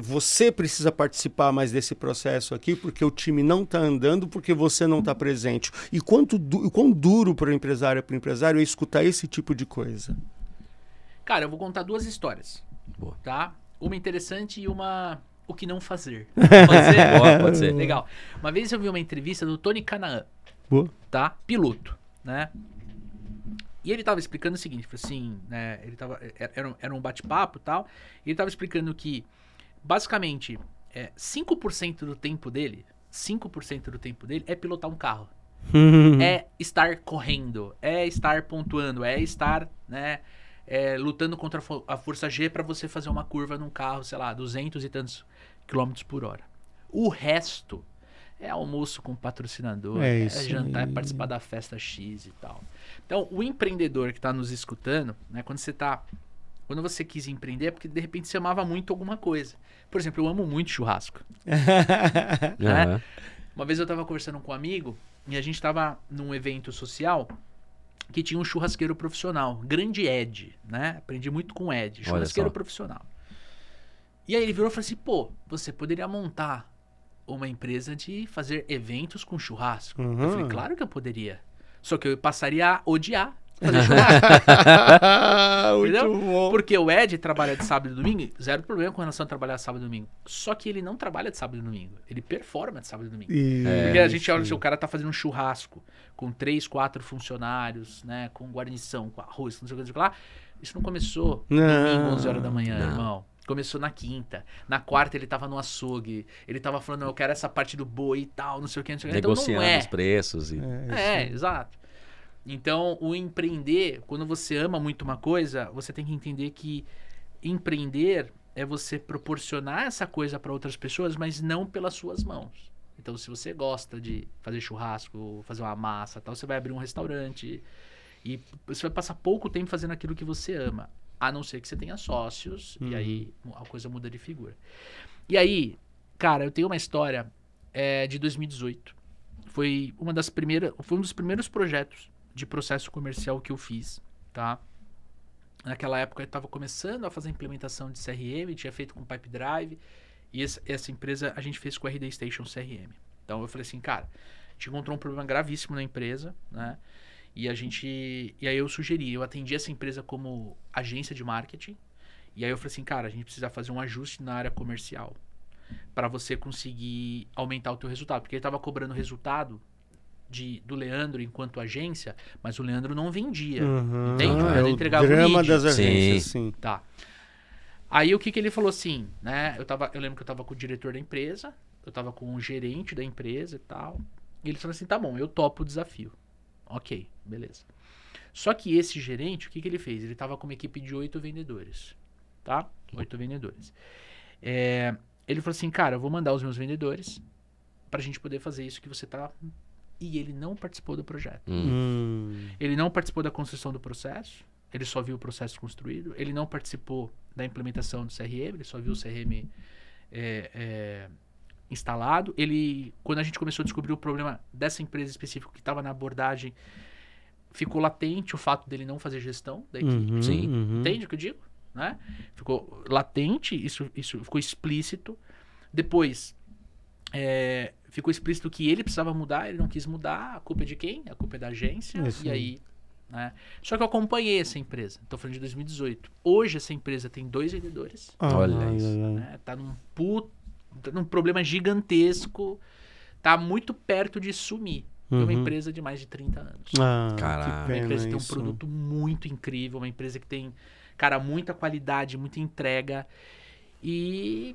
você precisa participar mais desse processo aqui, porque o time não está andando, porque você não está presente. E quão duro para o empresário é escutar esse tipo de coisa? Cara, eu vou contar 2 histórias. Boa. Tá? Uma interessante e uma o que não fazer. Pode ser? Boa, pode ser. Legal. Uma vez eu vi uma entrevista do Tony Canaan. Boa. Tá? Piloto, né? E ele tava explicando o seguinte, assim, né? Era um bate-papo e tal. E ele tava explicando que, basicamente, 5% do tempo dele é pilotar um carro. É estar correndo, é estar pontuando, é estar, né? Lutando contra a força G para você fazer uma curva num carro, sei lá, 200 e tantos quilômetros por hora. O resto é almoço com patrocinador, é jantar, é participar da festa X e tal. Então, o empreendedor que está nos escutando, né, quando você quis empreender, é porque de repente você amava muito alguma coisa. Por exemplo, eu amo muito churrasco. Né? Uma vez eu estava conversando com um amigo e a gente estava num evento social que tinha um churrasqueiro profissional, grande Ed, né? Aprendi muito com o Ed, churrasqueiro profissional. E aí ele virou e falou assim, você poderia montar uma empresa de fazer eventos com churrasco. Eu falei, claro que eu poderia. Só que eu passaria a odiar fazer churrasco. Entendeu? Muito bom. Porque o Ed trabalha de sábado e domingo, zero problema com relação a trabalhar sábado e domingo. Só que ele não trabalha de sábado e domingo. Ele performa de sábado e domingo. Porque a gente olha se o cara tá fazendo um churrasco com 3, 4 funcionários, né? Com guarnição, com arroz, com não sei o que lá. Isso não começou domingo, 11 horas da manhã, irmão. Começou na quinta. Na quarta ele tava no açougue. Ele tava falando, eu quero essa parte do boi e tal, não sei o que, não sei o que. Negociando então, não é. os preços. Exato. Então, o empreender, quando você ama muito uma coisa, você tem que entender que empreender é você proporcionar essa coisa para outras pessoas, mas não pelas suas mãos. Então, se você gosta de fazer churrasco, fazer uma massa, tal, você vai abrir um restaurante e você vai passar pouco tempo fazendo aquilo que você ama, a não ser que você tenha sócios, e aí a coisa muda de figura. E aí, cara, eu tenho uma história de 2018. Foi um dos primeiros projetos de processo comercial que eu fiz, tá? Naquela época eu estava começando a fazer a implementação de CRM, tinha feito com Pipe Drive, e essa empresa a gente fez com a RD Station CRM. Então eu falei assim, cara, a gente encontrou um problema gravíssimo na empresa, né? E aí eu sugeri, eu atendi essa empresa como agência de marketing, e aí eu falei assim, cara, a gente precisa fazer um ajuste na área comercial para você conseguir aumentar o teu resultado, porque ele estava cobrando resultado do Leandro enquanto agência, mas o Leandro não vendia, entende? O Leandro entregava o drama lead. das agências, sim. Tá. Aí o que ele falou assim, né? Eu lembro que eu tava com o diretor da empresa, eu tava com o gerente da empresa e tal, e ele falou assim, tá bom, eu topo o desafio. Ok, beleza. Só que esse gerente, o que ele fez? Ele tava com uma equipe de 8 vendedores, tá? 8 vendedores. Ele falou assim, cara, eu vou mandar os meus vendedores pra gente poder fazer isso que você tá... E ele não participou do projeto. Ele não participou da construção do processo, ele só viu o processo construído, ele não participou da implementação do CRM, ele só viu o CRM instalado. Quando a gente começou a descobrir o problema dessa empresa específica que estava na abordagem, ficou latente o fato dele não fazer gestão da equipe. Entende o que eu digo? Né? Ficou latente, isso ficou explícito. Depois, ficou explícito que ele precisava mudar, ele não quis mudar. A culpa é de quem? A culpa é da agência. Isso. E aí... Né? Só que eu acompanhei essa empresa. Estou falando de 2018. Hoje essa empresa tem 2 vendedores. Olha isso. Né? Tá num problema gigantesco. Tá muito perto de sumir. É uma empresa de mais de 30 anos. Caraca. Uma empresa que tem um isso. produto muito incrível. Uma empresa que tem, cara, muita qualidade, muita entrega. E,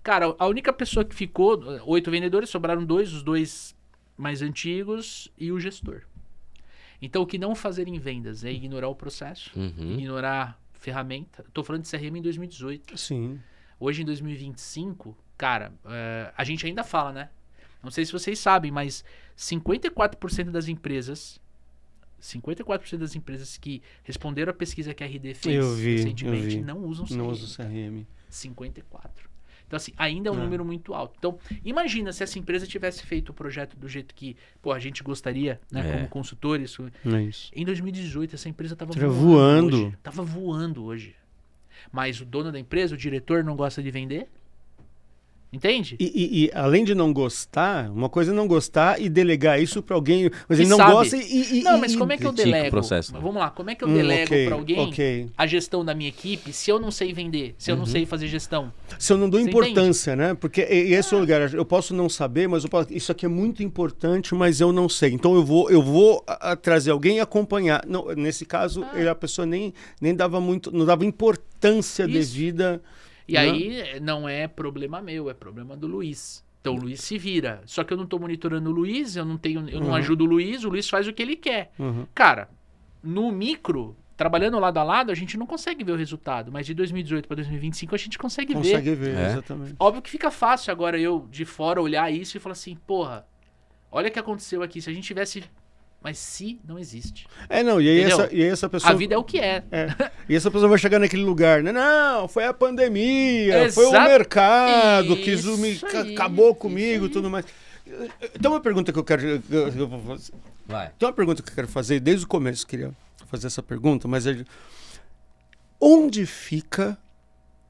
cara, a única pessoa que ficou, 8 vendedores, sobraram 2, os 2 mais antigos e o gestor. Então, o que não fazer em vendas é ignorar o processo, ignorar ferramenta. Estou falando de CRM em 2018. Sim. Hoje, em 2025, cara, a gente ainda fala, né? Não sei se vocês sabem, mas 54% das empresas que responderam a pesquisa que a RD fez recentemente não usam CRM. Não usam CRM. 54%. Então, assim, ainda é um número muito alto. Então, imagina se essa empresa tivesse feito o projeto do jeito que a gente gostaria, né? Como consultores. É isso. Em 2018, essa empresa estava voando. Estava voando hoje. Mas o dono da empresa, o diretor, não gosta de vender? Entende? E além de não gostar, uma coisa é não gostar e delegar isso para alguém. Mas ele não sabe. gosta Não, mas como é que eu delego? O processo, né? Vamos lá, como é que eu delego para alguém ok. a gestão da minha equipe se eu não sei vender, se eu não sei fazer gestão? Se eu não dou Você importância, né? Porque esse é o lugar. Eu posso não saber, mas isso aqui é muito importante, mas eu não sei. Então eu vou trazer alguém e acompanhar. Não, nesse caso, a pessoa nem dava não dava importância devida. E aí não é problema meu, é problema do Luiz. Então o Luiz se vira. Só que eu não estou monitorando o Luiz, eu não ajudo o Luiz faz o que ele quer. Cara, no micro, trabalhando lado a lado, a gente não consegue ver o resultado. Mas de 2018 para 2025 a gente consegue ver. Consegue ver, exatamente. Óbvio que fica fácil agora eu, de fora, olhar isso e falar assim, porra, olha o que aconteceu aqui. Se a gente tivesse... Mas se não existe. E aí essa pessoa... A vida é o que é. E essa pessoa vai chegar naquele lugar, né? Não, foi a pandemia, foi o mercado que acabou comigo e tudo mais. Então uma pergunta que eu quero... Vai. Tem uma pergunta que eu quero fazer, desde o começo queria fazer essa pergunta, mas onde fica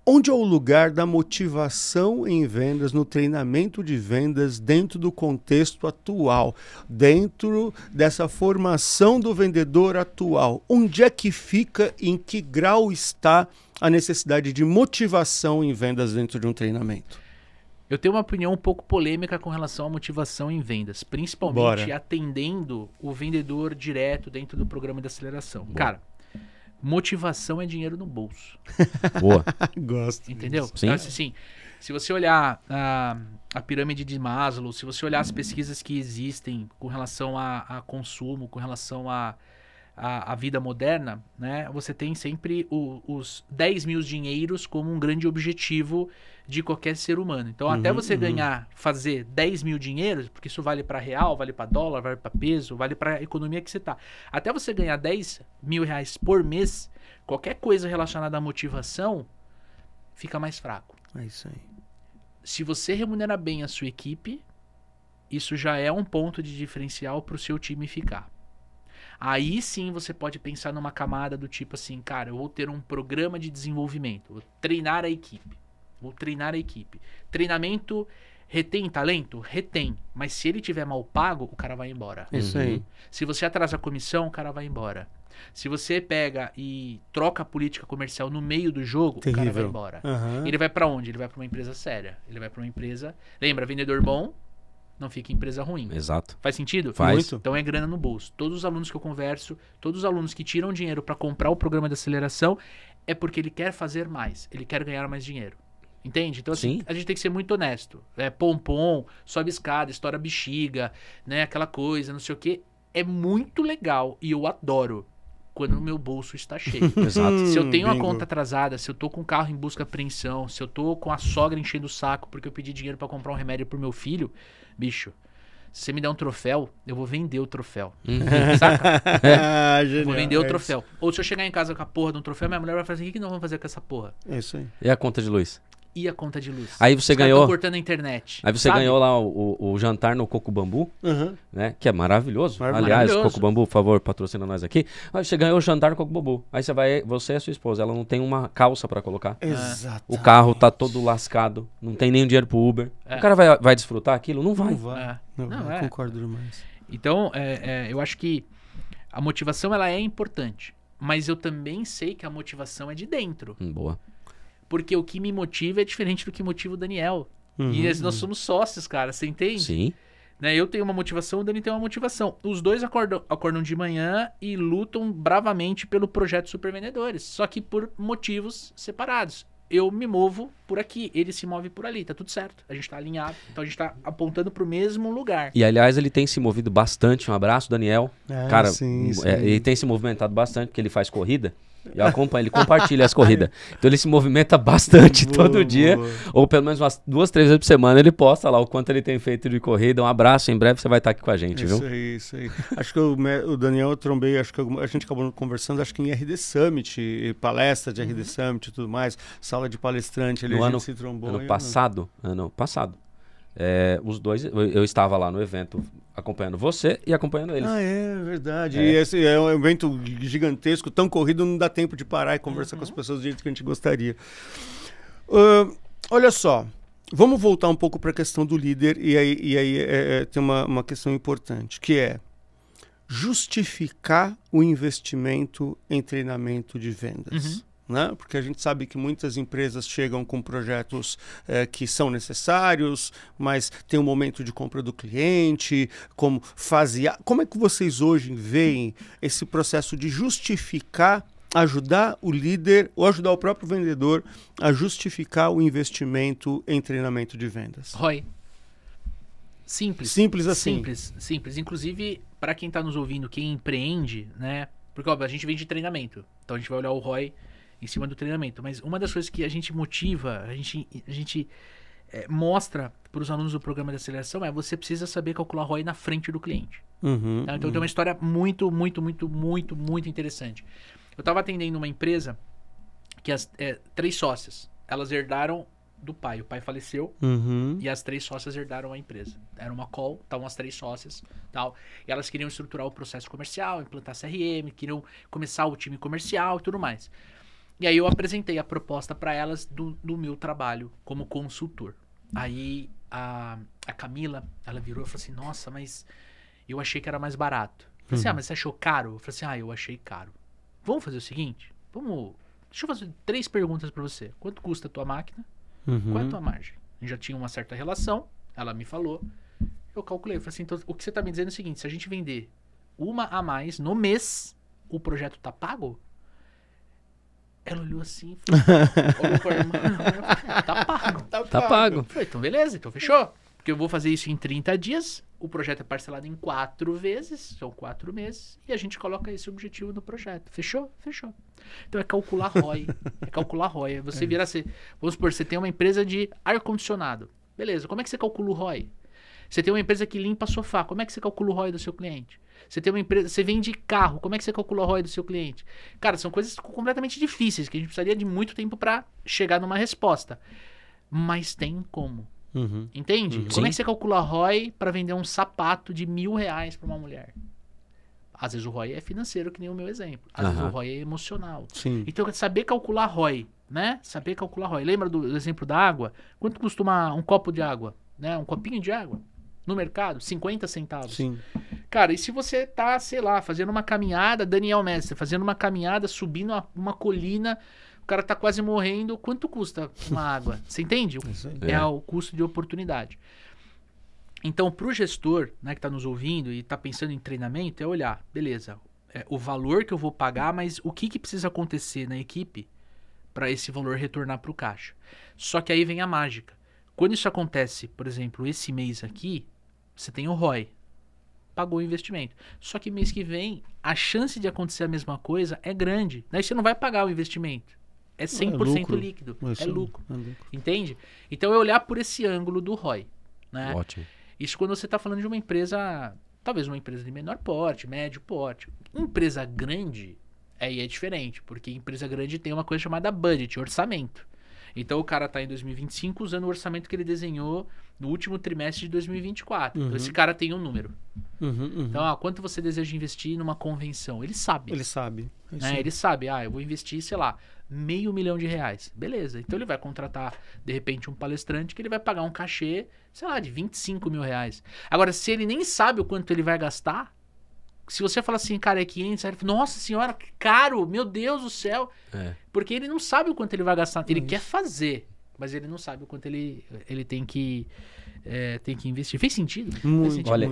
Onde é o lugar da motivação em vendas, no treinamento de vendas, dentro do contexto atual, dentro dessa formação do vendedor atual? Onde é que fica, em que grau está a necessidade de motivação em vendas dentro de um treinamento? Eu tenho uma opinião um pouco polêmica com relação à motivação em vendas, principalmente atendendo o vendedor direto dentro do programa de aceleração. Boa. Cara, motivação é dinheiro no bolso. Boa. Gosto. Entendeu? Sim. Então, assim, se você olhar a pirâmide de Maslow, se você olhar as pesquisas que existem com relação a consumo, com relação a vida moderna, né? Você tem sempre os 10 mil dinheiros como um grande objetivo de qualquer ser humano. Então, até você fazer 10 mil dinheiros, porque isso vale para real, vale para dólar, vale para peso, vale para a economia que você tá. Até você ganhar 10 mil reais por mês, qualquer coisa relacionada à motivação fica mais fraco. É isso aí. Se você remunera bem a sua equipe, isso já é um ponto de diferencial para o seu time ficar. Aí sim você pode pensar numa camada do tipo assim, cara, eu vou ter um programa de desenvolvimento, vou treinar a equipe. Treinamento retém talento? Retém. Mas se ele tiver mal pago, o cara vai embora. Isso aí. Se você atrasa a comissão, o cara vai embora. Se você pega e troca a política comercial no meio do jogo, o cara vai embora. Ele vai pra onde? Ele vai pra uma empresa séria. Ele vai pra uma empresa... Lembra, vendedor bom não fica em empresa ruim. Exato. Faz sentido? Faz. Muito. Então é grana no bolso. Todos os alunos que eu converso, todos os alunos que tiram dinheiro para comprar o programa de aceleração, é porque ele quer fazer mais. Ele quer ganhar mais dinheiro. Entende? Então assim, a gente tem que ser muito honesto. Pompom, sobe escada, estoura bexiga, né? Aquela coisa, não sei o quê. É muito legal e eu adoro quando o meu bolso está cheio. Exato. Se eu tenho uma conta atrasada, se eu tô com o carro em busca de apreensão, se eu tô com a sogra enchendo o saco porque eu pedi dinheiro para comprar um remédio pro meu filho, bicho, se você me der um troféu, eu vou vender o troféu. Saca? Eu vou vender o troféu. Ou se eu chegar em casa com a porra de um troféu, minha mulher vai fazer, o que nós vamos fazer com essa porra? É isso aí. E a conta de luz? E a conta de luz? Aí você Os caras ganhou... tão cortando a internet. Aí você ganhou lá o jantar no Coco Bambu, né? Que é maravilhoso. Aliás, Coco Bambu, por favor, patrocina nós aqui. Aí você ganhou o jantar no Coco Bambu. Aí você e a sua esposa, ela não tem uma calça pra colocar. Exato. O carro tá todo lascado, não tem nem dinheiro pro Uber. O cara vai desfrutar aquilo? Não vai. Não, concordo demais. Então, eu acho que a motivação ela é importante. Mas eu também sei que a motivação é de dentro. Boa. Porque o que me motiva é diferente do que motiva o Daniel. E nós somos sócios, cara, você entende? Sim. Né? Eu tenho uma motivação, o Dani tem uma motivação. Os dois acordam de manhã e lutam bravamente pelo projeto Super Vendedores. Só que por motivos separados. Eu me movo por aqui, ele se move por ali, tá tudo certo. A gente tá alinhado, então a gente tá apontando pro mesmo lugar. E aliás, ele tem se movido bastante. Um abraço, Daniel. Cara, sim. Ele tem se movimentado bastante porque ele faz corrida. Eu acompanho, ele compartilha as corridas. Então ele se movimenta bastante todo dia. Ou pelo menos umas 2, 3 vezes por semana ele posta lá o quanto ele tem feito de corrida. Um abraço, em breve você vai estar aqui com a gente, viu? Isso aí. Acho que o Daniel eu trombei, acho que a gente acabou conversando, acho que em RD Summit, palestra de RD Summit e tudo mais, sala de palestrante, a gente se trombou. Ano passado. Os dois, eu estava lá no evento acompanhando você e acompanhando eles. É verdade. E esse é um evento gigantesco, tão corrido, não dá tempo de parar e conversar com as pessoas do jeito que a gente gostaria. Olha só, vamos voltar um pouco para a questão do líder e aí tem uma questão importante, que é justificar o investimento em treinamento de vendas. Né? Porque a gente sabe que muitas empresas chegam com projetos que são necessários, mas tem um momento de compra do cliente, como fasear. Como é que vocês hoje veem esse processo de justificar, ajudar o líder ou ajudar o próprio vendedor a justificar o investimento em treinamento de vendas? Roy. Simples. Simples assim. Simples. Inclusive, para quem está nos ouvindo, quem empreende, né? Porque óbvio, a gente vem de treinamento, então a gente vai olhar o ROI em cima do treinamento. Mas uma das coisas que a gente motiva, a gente mostra para os alunos do programa de aceleração é você precisa saber calcular ROI na frente do cliente. Tá? Então tem uma história muito interessante. Eu estava atendendo uma empresa que as 3 sócias, elas herdaram do pai. O pai faleceu e as 3 sócias herdaram a empresa. Era uma call, estavam as 3 sócias, tal, e elas queriam estruturar o processo comercial, implantar CRM, queriam começar o time comercial e tudo mais. E aí eu apresentei a proposta para elas do meu trabalho como consultor. Aí a Camila, ela virou e falou assim, nossa, mas eu achei que era mais barato. Eu falei assim, mas você achou caro? Eu falei assim, eu achei caro. Vamos fazer o seguinte, deixa eu fazer 3 perguntas para você. Quanto custa a tua máquina? Qual é a tua margem? A gente já tinha uma certa relação, ela me falou, eu calculei. Eu falei assim, então o que você tá me dizendo é o seguinte, se a gente vender uma a mais no mês, o projeto tá pago? Ela olhou assim, olhou pra irmã, tá pago. Tá pago. Eu falei, então beleza, então fechou. Porque eu vou fazer isso em 30 dias, o projeto é parcelado em 4 vezes, são 4 meses, e a gente coloca esse objetivo no projeto. Fechou? Fechou. Então é calcular ROI. Você vira assim, vamos supor, você tem uma empresa de ar-condicionado. Beleza, como é que você calcula o ROI? Você tem uma empresa que limpa sofá, como é que você calcula o ROI do seu cliente? Você tem uma empresa, você vende carro, como é que você calcula o ROI do seu cliente? Cara, são coisas completamente difíceis, que a gente precisaria de muito tempo para chegar numa resposta. Mas tem como. Entende? Como é que você calcula ROI para vender um sapato de R$1.000 para uma mulher? Às vezes o ROI é financeiro, que nem o meu exemplo. Às vezes o ROI é emocional. Sim. Então, saber calcular ROI, né? Saber calcular ROI. Lembra do exemplo da água? Quanto custa um copo de água? Né? Um copinho de água? No mercado? 50 centavos. Sim. Cara, e se você tá, sei lá, fazendo uma caminhada, Daniel Mestre, fazendo uma caminhada, subindo uma colina, o cara tá quase morrendo, quanto custa uma água? Você entende? É o custo de oportunidade. Então, pro gestor, né, que tá nos ouvindo e tá pensando em treinamento, é olhar, beleza, o valor que eu vou pagar, mas o que precisa acontecer na equipe para esse valor retornar pro caixa? Só que aí vem a mágica. Quando isso acontece, por exemplo, esse mês aqui, você tem o ROI. Pagou o investimento. Só que mês que vem, a chance de acontecer a mesma coisa é grande. Daí você não vai pagar o investimento. É 100% líquido. É lucro. Entende? Então é olhar por esse ângulo do ROI. Né? Ótimo. Isso quando você está falando de uma empresa, talvez uma empresa de menor porte, médio porte. Empresa grande, aí é diferente. Porque empresa grande tem uma coisa chamada budget, orçamento. Então o cara está em 2025 usando o orçamento que ele desenhou no último trimestre de 2024. Então esse cara tem um número. Então, quanto você deseja investir numa convenção? Ele sabe. Ele sabe. Né? Ele sabe, eu vou investir, sei lá, R$500 mil. Beleza. Então ele vai contratar, de repente, um palestrante que ele vai pagar um cachê, sei lá, de R$25 mil. Agora, se ele nem sabe o quanto ele vai gastar, se você falar assim, cara, é 500, ele fala, nossa senhora, que caro, meu Deus do céu. Porque ele não sabe o quanto ele vai gastar. Ele quer fazer, mas ele não sabe o quanto ele tem que investir. Fez sentido? Muito. Olha,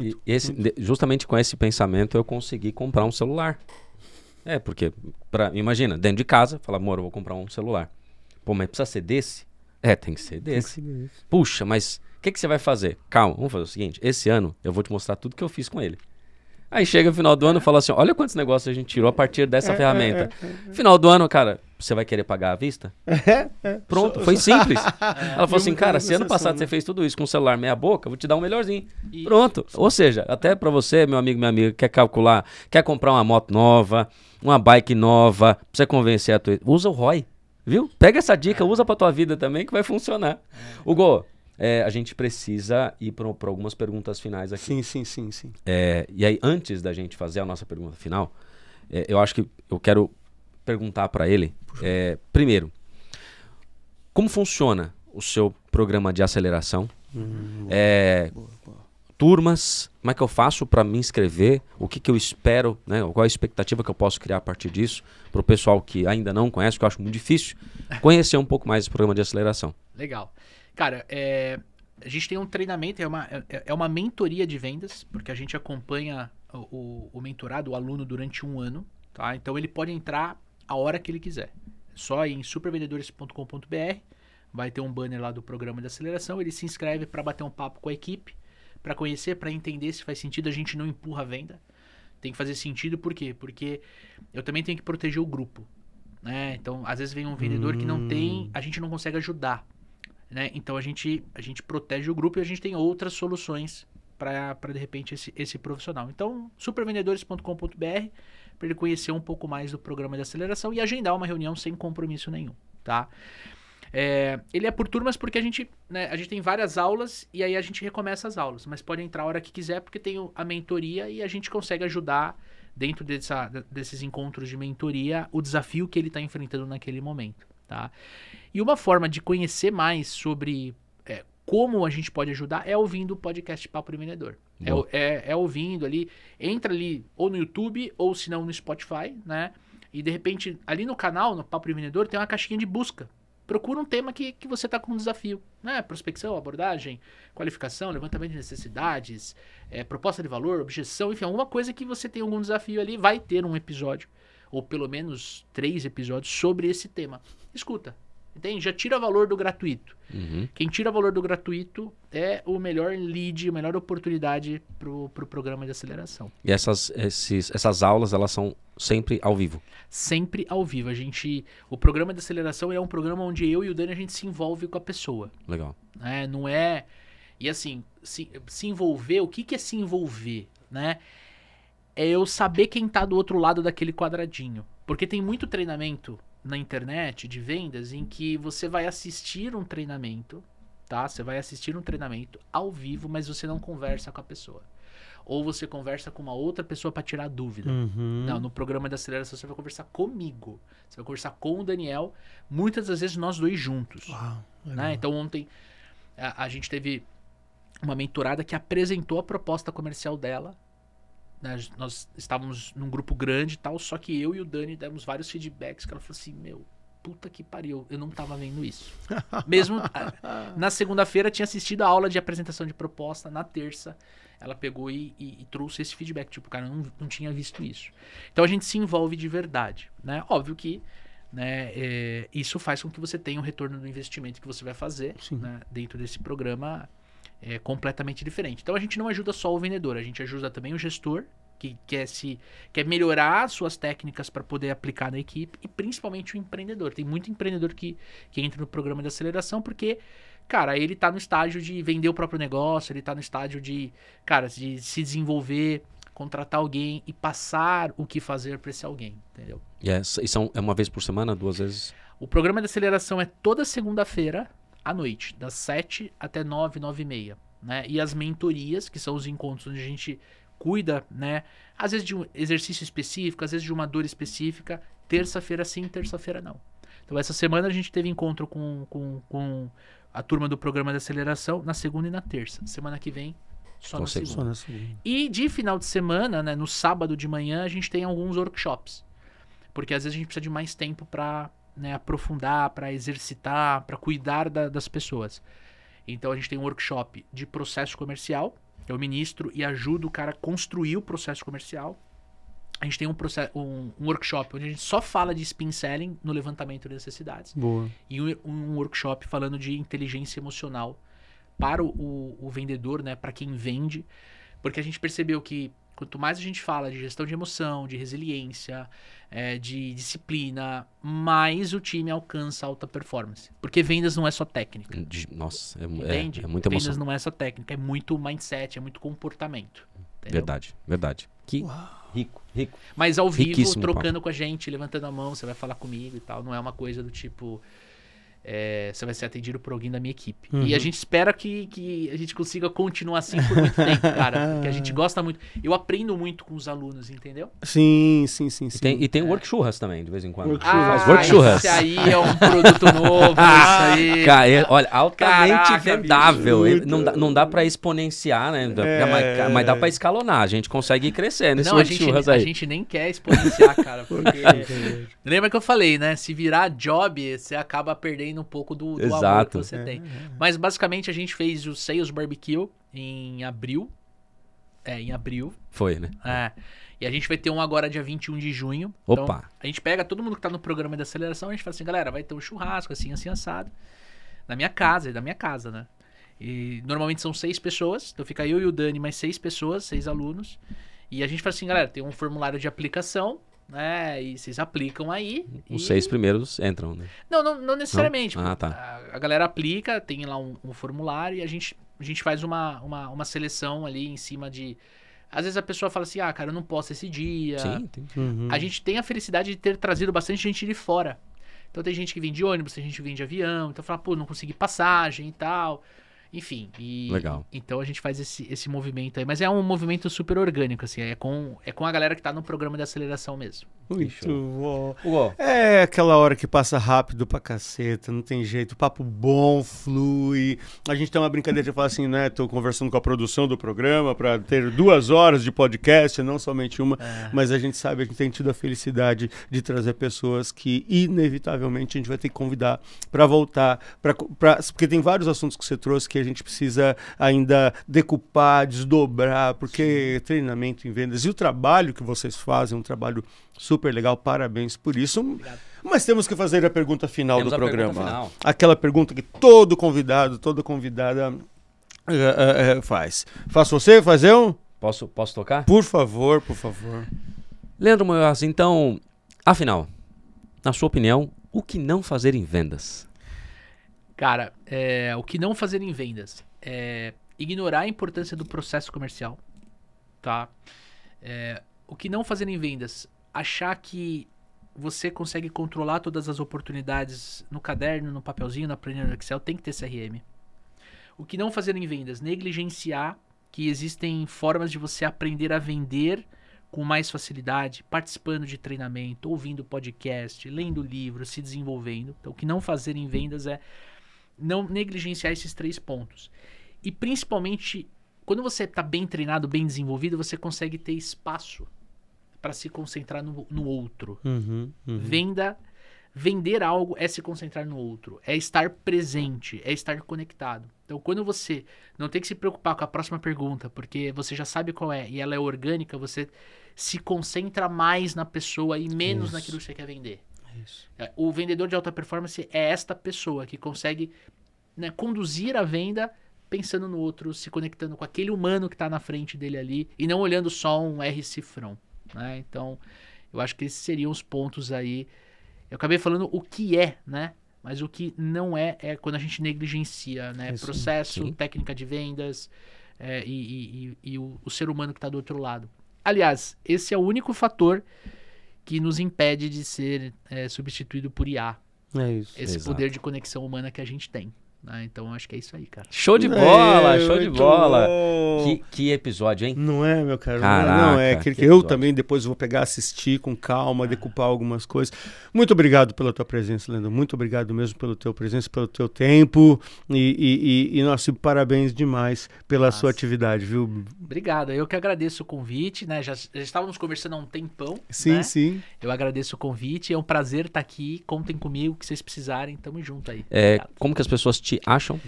justamente com esse pensamento eu consegui comprar um celular. Porque, imagina, dentro de casa, fala, amor, eu vou comprar um celular. Pô, mas precisa ser desse? Tem que ser desse. Puxa, mas o que você vai fazer? Calma, vamos fazer o seguinte, esse ano eu vou te mostrar tudo que eu fiz com ele. Aí chega no final do ano e fala assim, olha quantos negócios a gente tirou a partir dessa ferramenta. Final do ano, cara, você vai querer pagar à vista? Pronto, foi simples. Ela falou assim, cara, se ano passado você fez tudo isso com um celular meia boca, eu vou te dar um melhorzinho. Pronto. Ou seja, até pra você, meu amigo, minha amiga, quer calcular, quer comprar uma moto nova, uma bike nova, pra você convencer a tua... Usa o ROI, viu? Pega essa dica, usa pra tua vida também que vai funcionar. Hugo... a gente precisa ir para algumas perguntas finais aqui. Sim. E aí, antes da gente fazer a nossa pergunta final, eu acho que eu quero perguntar para ele, primeiro, como funciona o seu programa de aceleração? Turmas, como é que eu faço para me inscrever? O que eu espero, né? Qual a expectativa que eu posso criar a partir disso? Para o pessoal que ainda não conhece, que eu acho muito difícil, conhecer um pouco mais esse programa de aceleração. Legal. Cara, a gente tem um treinamento, é uma mentoria de vendas, porque a gente acompanha o mentorado, o aluno, durante 1 ano, tá? Então ele pode entrar a hora que ele quiser. Só em supervendedores.com.br, vai ter um banner lá do programa de aceleração, ele se inscreve para bater um papo com a equipe, para conhecer, para entender se faz sentido. A gente não empurra a venda, tem que fazer sentido, por quê? Porque eu também tenho que proteger o grupo, né? Então, às vezes vem um vendedor que não tem, a gente não consegue ajudar. Né? Então a gente protege o grupo e a gente tem outras soluções para de repente esse profissional. Então, supervendedores.com.br, para ele conhecer um pouco mais do programa de aceleração e agendar uma reunião sem compromisso nenhum, tá? Ele é por turmas porque a gente tem várias aulas e aí a gente recomeça as aulas, mas pode entrar a hora que quiser porque tem a mentoria e a gente consegue ajudar dentro desses encontros de mentoria, o desafio que ele está enfrentando naquele momento, tá? E uma forma de conhecer mais sobre como a gente pode ajudar é ouvindo o podcast Papo de Vendedor. É ouvindo ali, entra ali ou no YouTube ou se não no Spotify, né? E de repente, ali no canal, no Papo de Vendedor, tem uma caixinha de busca. Procura um tema que você está com um desafio, né? Prospecção, abordagem, qualificação, levantamento de necessidades, proposta de valor, objeção, enfim, alguma coisa que você tem algum desafio ali, vai ter um episódio, ou pelo menos 3 episódios sobre esse tema. Escuta, entende? Já tira valor do gratuito. Quem tira valor do gratuito é o melhor lead, a melhor oportunidade pro programa de aceleração. E essas aulas, elas são sempre ao vivo? Sempre ao vivo. O programa de aceleração é um programa onde eu e o Dani, a gente se envolve com a pessoa. Legal. Não é... E assim, se envolver, o que é se envolver, né? É eu saber quem tá do outro lado daquele quadradinho. Porque tem muito treinamento na internet de vendas em que você vai assistir um treinamento, tá? Você vai assistir um treinamento ao vivo, mas você não conversa com a pessoa. Ou você conversa com uma outra pessoa para tirar dúvida. Não, no programa da aceleração você vai conversar comigo. Você vai conversar com o Daniel, muitas das vezes nós dois juntos. Uau, né? Então ontem a gente teve uma mentorada que apresentou a proposta comercial dela. Nós estávamos num grupo grande e tal, só que eu e o Dani demos vários feedbacks que ela falou assim, puta que pariu, eu não tava vendo isso. Mesmo na segunda-feira tinha assistido a aula de apresentação de proposta, na terça ela pegou e trouxe esse feedback, tipo, cara, eu não tinha visto isso. Então a gente se envolve de verdade, né? Óbvio que, né, isso faz com que você tenha um retorno do investimento que você vai fazer, né, dentro desse programa completamente diferente. Então a gente não ajuda só o vendedor, a gente ajuda também o gestor, que quer melhorar suas técnicas para poder aplicar na equipe, e principalmente o empreendedor. Tem muito empreendedor que entra no programa de aceleração porque, cara, ele tá no estágio de vender o próprio negócio, ele tá no estágio de se desenvolver, contratar alguém e passar o que fazer para esse alguém, entendeu? E é uma vez por semana, 2 vezes? O programa de aceleração é toda segunda-feira à noite, das 7 até 9, 9h30, né? E as mentorias, que são os encontros onde a gente cuida, né? Às vezes de um exercício específico, às vezes de uma dor específica, terça-feira sim, terça-feira não. Então essa semana a gente teve encontro com a turma do programa de aceleração na segunda e na terça. Semana que vem, só na segunda. E de final de semana, né, no sábado de manhã, a gente tem alguns workshops. Porque às vezes a gente precisa de mais tempo para, né, aprofundar, para exercitar, para cuidar das pessoas. Então a gente tem um workshop de processo comercial. Eu ministro e ajudo o cara a construir o processo comercial. A gente tem um workshop onde a gente só fala de spin selling no levantamento de necessidades. Boa. E um workshop falando de inteligência emocional para o vendedor, né, para quem vende. Porque a gente percebeu que quanto mais a gente fala de gestão de emoção, de resiliência, de disciplina, mais o time alcança alta performance. Porque vendas não é só técnica. Nossa, entende? É muita emoção. Vendas não é só técnica, é muito mindset, é muito comportamento. Entendeu? Verdade. Que rico. Mas ao vivo, riquíssimo, trocando Paulo. com a gente, levantando a mão, você vai falar comigo e tal. Não é uma coisa do tipo... você vai ser atendido por alguém da minha equipe. E a gente espera que a gente consiga continuar assim por muito tempo, cara. Porque a gente gosta muito. Eu aprendo muito com os alunos, entendeu? Sim. E tem workchurras também, de vez em quando. Workchurras. Esse aí é um produto novo, isso aí. Cara, olha, altamente Caraca, vendável. Não dá pra exponenciar, né? Mas dá pra escalonar. A gente consegue ir crescendo nesse workchurras aí. A gente nem quer exponenciar, cara. Porque... Lembra que eu falei, né? Se virar job, você acaba perdendo um pouco do amor que você tem. Mas basicamente a gente fez o Sales Barbecue em abril. Em abril. Foi, né? E a gente vai ter um agora dia 21 de junho. Opa! Então, a gente pega todo mundo que tá no programa de aceleração, a gente fala assim, galera, vai ter um churrasco assim assado. Na minha casa, né? E normalmente são 6 pessoas. Então fica eu e o Dani, mais 6 pessoas, 6 alunos. E a gente fala assim, galera, tem um formulário de aplicação, né? E vocês aplicam aí. Os 6 primeiros entram, né? Não necessariamente. Não? Tá. A galera aplica, tem lá um formulário e a gente faz uma seleção ali em cima de... Às vezes a pessoa fala assim, cara, eu não posso esse dia. Sim, tem. A gente tem a felicidade de ter trazido bastante gente de fora. Então tem gente que vem de ônibus, tem gente que vem de avião. Então fala, não consegui passagem e tal. Enfim, Legal. Então a gente faz esse movimento aí. Mas é um movimento super orgânico, assim. É com a galera que tá no programa de aceleração mesmo. Muito bom. Hugo. É aquela hora que passa rápido pra caceta, não tem jeito, papo bom, flui. A gente tem uma brincadeira de falar assim, né? Tô conversando com a produção do programa pra ter 2 horas de podcast, não somente uma, mas a gente sabe, a gente tem tido a felicidade de trazer pessoas que inevitavelmente a gente vai ter que convidar pra voltar, porque tem vários assuntos que você trouxe que a gente precisa ainda decupar, desdobrar, porque treinamento em vendas e o trabalho que vocês fazem é um trabalho super legal, parabéns por isso. Obrigado. Mas temos que fazer a pergunta final Temos do a programa. pergunta final. Aquela pergunta que todo convidado, toda convidada faz. Faço você? Faz eu? Posso tocar? Por favor, por favor. Leandro Munhoz, então, afinal, na sua opinião, o que não fazer em vendas? Cara, o que não fazer em vendas é ignorar a importância do processo comercial, tá? O que não fazer em vendas, achar que você consegue controlar todas as oportunidades no caderno, no papelzinho, na planilha no Excel, tem que ter CRM. O que não fazer em vendas, negligenciar que existem formas de você aprender a vender com mais facilidade, participando de treinamento, ouvindo podcast, lendo livros, se desenvolvendo. Então, o que não fazer em vendas é não negligenciar esses 3 pontos. E principalmente, quando você está bem treinado, bem desenvolvido, você consegue ter espaço para se concentrar no outro. Vender algo é se concentrar no outro, é estar presente, é estar conectado. Então, quando você não tem que se preocupar com a próxima pergunta, porque você já sabe qual é e ela é orgânica, você se concentra mais na pessoa e menos naquilo que você quer vender. Isso. O vendedor de alta performance é esta pessoa que consegue, né, conduzir a venda pensando no outro, se conectando com aquele humano que está na frente dele ali e não olhando só um R cifrão, né? Então, eu acho que esses seriam os pontos aí. Eu acabei falando o que é, né? Mas o que não é quando a gente negligencia, né? Isso, processo, sim. técnica de vendas e o ser humano que está do outro lado. Aliás, esse é o único fator que nos impede de ser substituído por IA. É isso. Esse Exato. poder de conexão humana que a gente tem. Né? Então, acho que é isso aí, cara. Show de bola, É, show de muito bola. bom. Que episódio, hein? Não é, meu cara? Caraca, não é. que Eu episódio. também depois vou pegar, assistir com calma, decupar algumas coisas. Muito obrigado pela tua presença, Leandro. Muito obrigado mesmo pela tua presença, pelo teu tempo. E nossa, parabéns demais pela sua atividade, viu? Obrigado. Eu que agradeço o convite, né? Já estávamos conversando há um tempão. Sim, né? sim. Eu agradeço o convite. É um prazer estar aqui. Contem comigo, o que vocês precisarem. Tamo junto aí. Obrigado. Como que as pessoas te acham?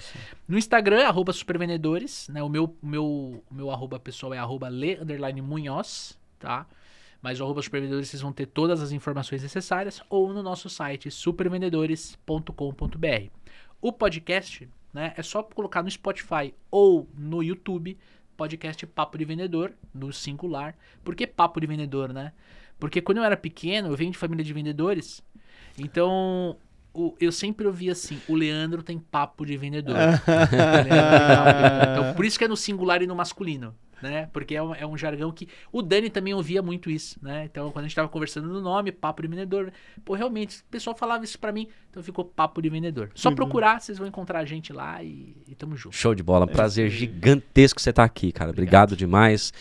No Instagram, @supervendedores, né? O meu arroba pessoal é @le_munhoz, tá? Mas o @supervendedores vocês vão ter todas as informações necessárias ou no nosso site supervendedores.com.br. O podcast, né? É só colocar no Spotify ou no YouTube, podcast Papo de Vendedor, no singular. Por que Papo de Vendedor, né? Porque quando eu era pequeno, eu venho de família de vendedores, então eu sempre ouvi assim, o Leandro tem papo de vendedor. Então, por isso que é no singular e no masculino, né? Porque é um jargão que... O Dani também ouvia muito isso, né? Então, quando a gente tava conversando no nome, papo de vendedor, pô, realmente, o pessoal falava isso pra mim, então ficou papo de vendedor. Só procurar, vocês vão encontrar a gente lá e tamo junto. Show de bola, prazer gigantesco você estar aqui, cara. Obrigado demais.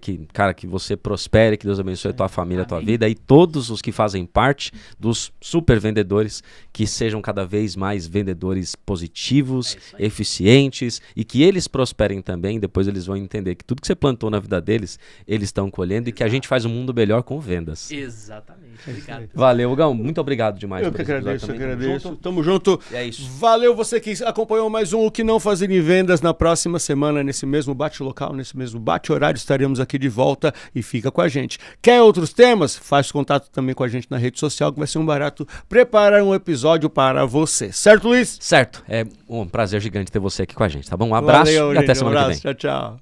Que você prospere, que Deus abençoe a tua família, a tua vida e todos os que fazem parte dos super vendedores, que sejam cada vez mais vendedores positivos, eficientes e que eles prosperem também. Depois eles vão entender que tudo que você plantou na vida deles, eles estão colhendo e que a gente faz um mundo melhor com vendas. Exatamente. Obrigado. Valeu, Hugão. Muito obrigado demais. Eu que por esse episódio agradeço, eu também. agradeço. Tamo junto. E é isso. Valeu você que acompanhou mais um O Que Não Fazer em Vendas. Na próxima semana, nesse mesmo bate-local, nesse mesmo bate-horário, estaremos aqui de volta e fica com a gente. Quer outros temas? Faz contato também com a gente na rede social, que vai ser um barato preparar um episódio para você. Certo, Luiz? Certo. É um prazer gigante ter você aqui com a gente, tá bom? Um abraço Valeu, e até gente, semana que vem. Tchau, tchau.